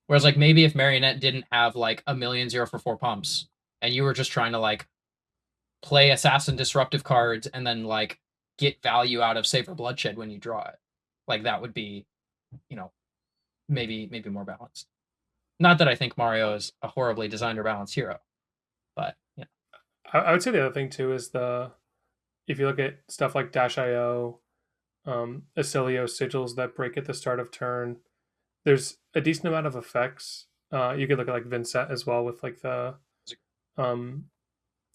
Whereas like maybe if Marionette didn't have like a million 0-for-4 pumps and you were just trying to like play assassin disruptive cards and then like get value out of Savor Bloodshed when you draw it, like that would be, maybe more balanced. Not that I think Mario is a horribly designed or balanced hero, but yeah. I would say the other thing too is if you look at stuff like Dash.io, Ailio sigils that break at the start of turn, there's a decent amount of effects. You could look at like Vincent as well with like the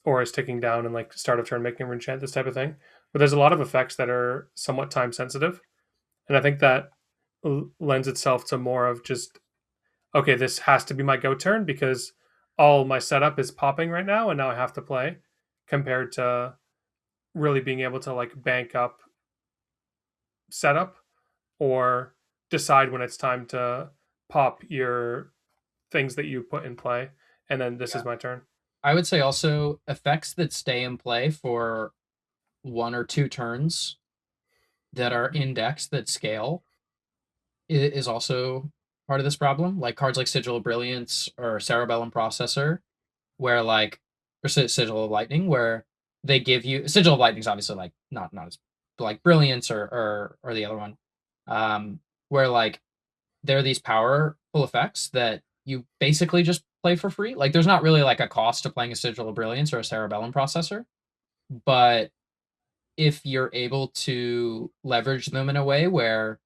auras ticking down and like start of turn making a rune chant, this type of thing. But there's a lot of effects that are somewhat time sensitive, and I think that lends itself to more of just, okay, this has to be my go turn because all my setup is popping right now, and now I have to play, compared to really being able to like bank up setup or decide when it's time to pop your things that you put in play, and then this is my turn. I would say also effects that stay in play for 1 or 2 turns that are in decks that scale is also part of this problem. Like cards like Sigil of Brilliance or Cerebellum Processor where like, or Sigil of Lightning, where they give you Sigil of Lightning is obviously like not as like Brilliance or the other one, where like there are these powerful effects that you basically just play for free. Like there's not really like a cost to playing a Sigil of Brilliance or a Cerebellum processor, but if you're able to leverage them in a way where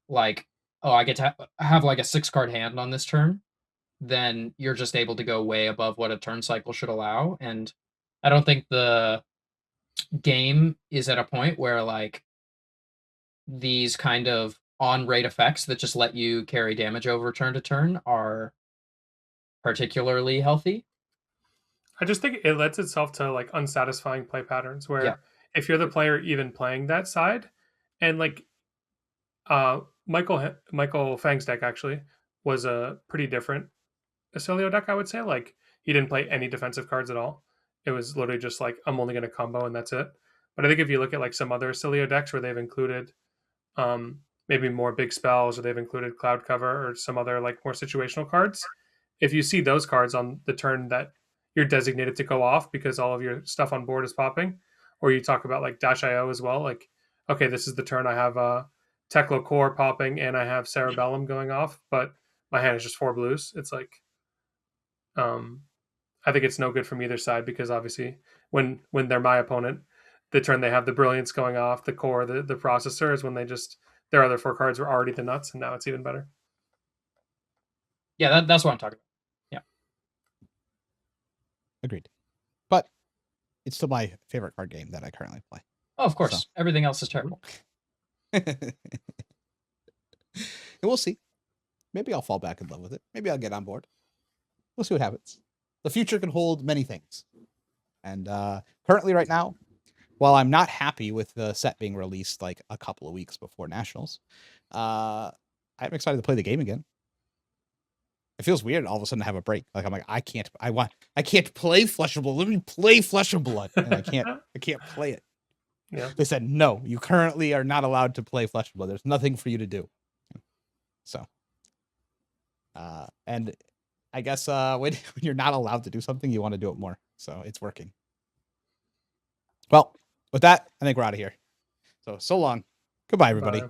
like, oh, I get to have like a 6-card hand on this turn, then you're just able to go way above what a turn cycle should allow. And I don't think the game is at a point where like these kind of on rate effects that just let you carry damage over turn to turn are particularly healthy. I just think it lends itself to like unsatisfying play patterns where Yeah. if you're the player even playing that side, and like Michael Fang's deck actually was a pretty different Ailio deck, I would say. Like he didn't play any defensive cards at all. It was literally just like I'm only going to combo and that's it. But I think if you look at like some other Ailio decks where they've included maybe more big spells or they've included cloud cover or some other like more situational cards, if you see those cards on the turn that you're designated to go off because all of your stuff on board is popping, or you talk about like Dash IO as well, like okay, this is the turn I have Teklo Core popping and I have Cerebellum going off, but my hand is just 4 blues. It's like um I think it's no good from either side because obviously when they're my opponent, the turn they have the brilliance going off, the core, the processor is when they just their other 4 cards were already the nuts, and now it's even better. Yeah, that's what I'm talking about. Yeah. Agreed. But it's still my favorite card game that I currently play. Oh, of course. So. Everything else is terrible. And we'll see. Maybe I'll fall back in love with it. Maybe I'll get on board. We'll see what happens. The future can hold many things. And currently right now, while I'm not happy with the set being released like a couple of weeks before Nationals, I'm excited to play the game again. It feels weird all of a sudden to have a break. Like I'm like, I can't play Flesh and Blood. Let me play Flesh and Blood. And I can't play it. Yeah. They said, no, you currently are not allowed to play Flesh and Blood. There's nothing for you to do. So, and I guess when you're not allowed to do something, you want to do it more. So it's working. Well, with that, I think we're out of here. So long. Goodbye, everybody. Bye.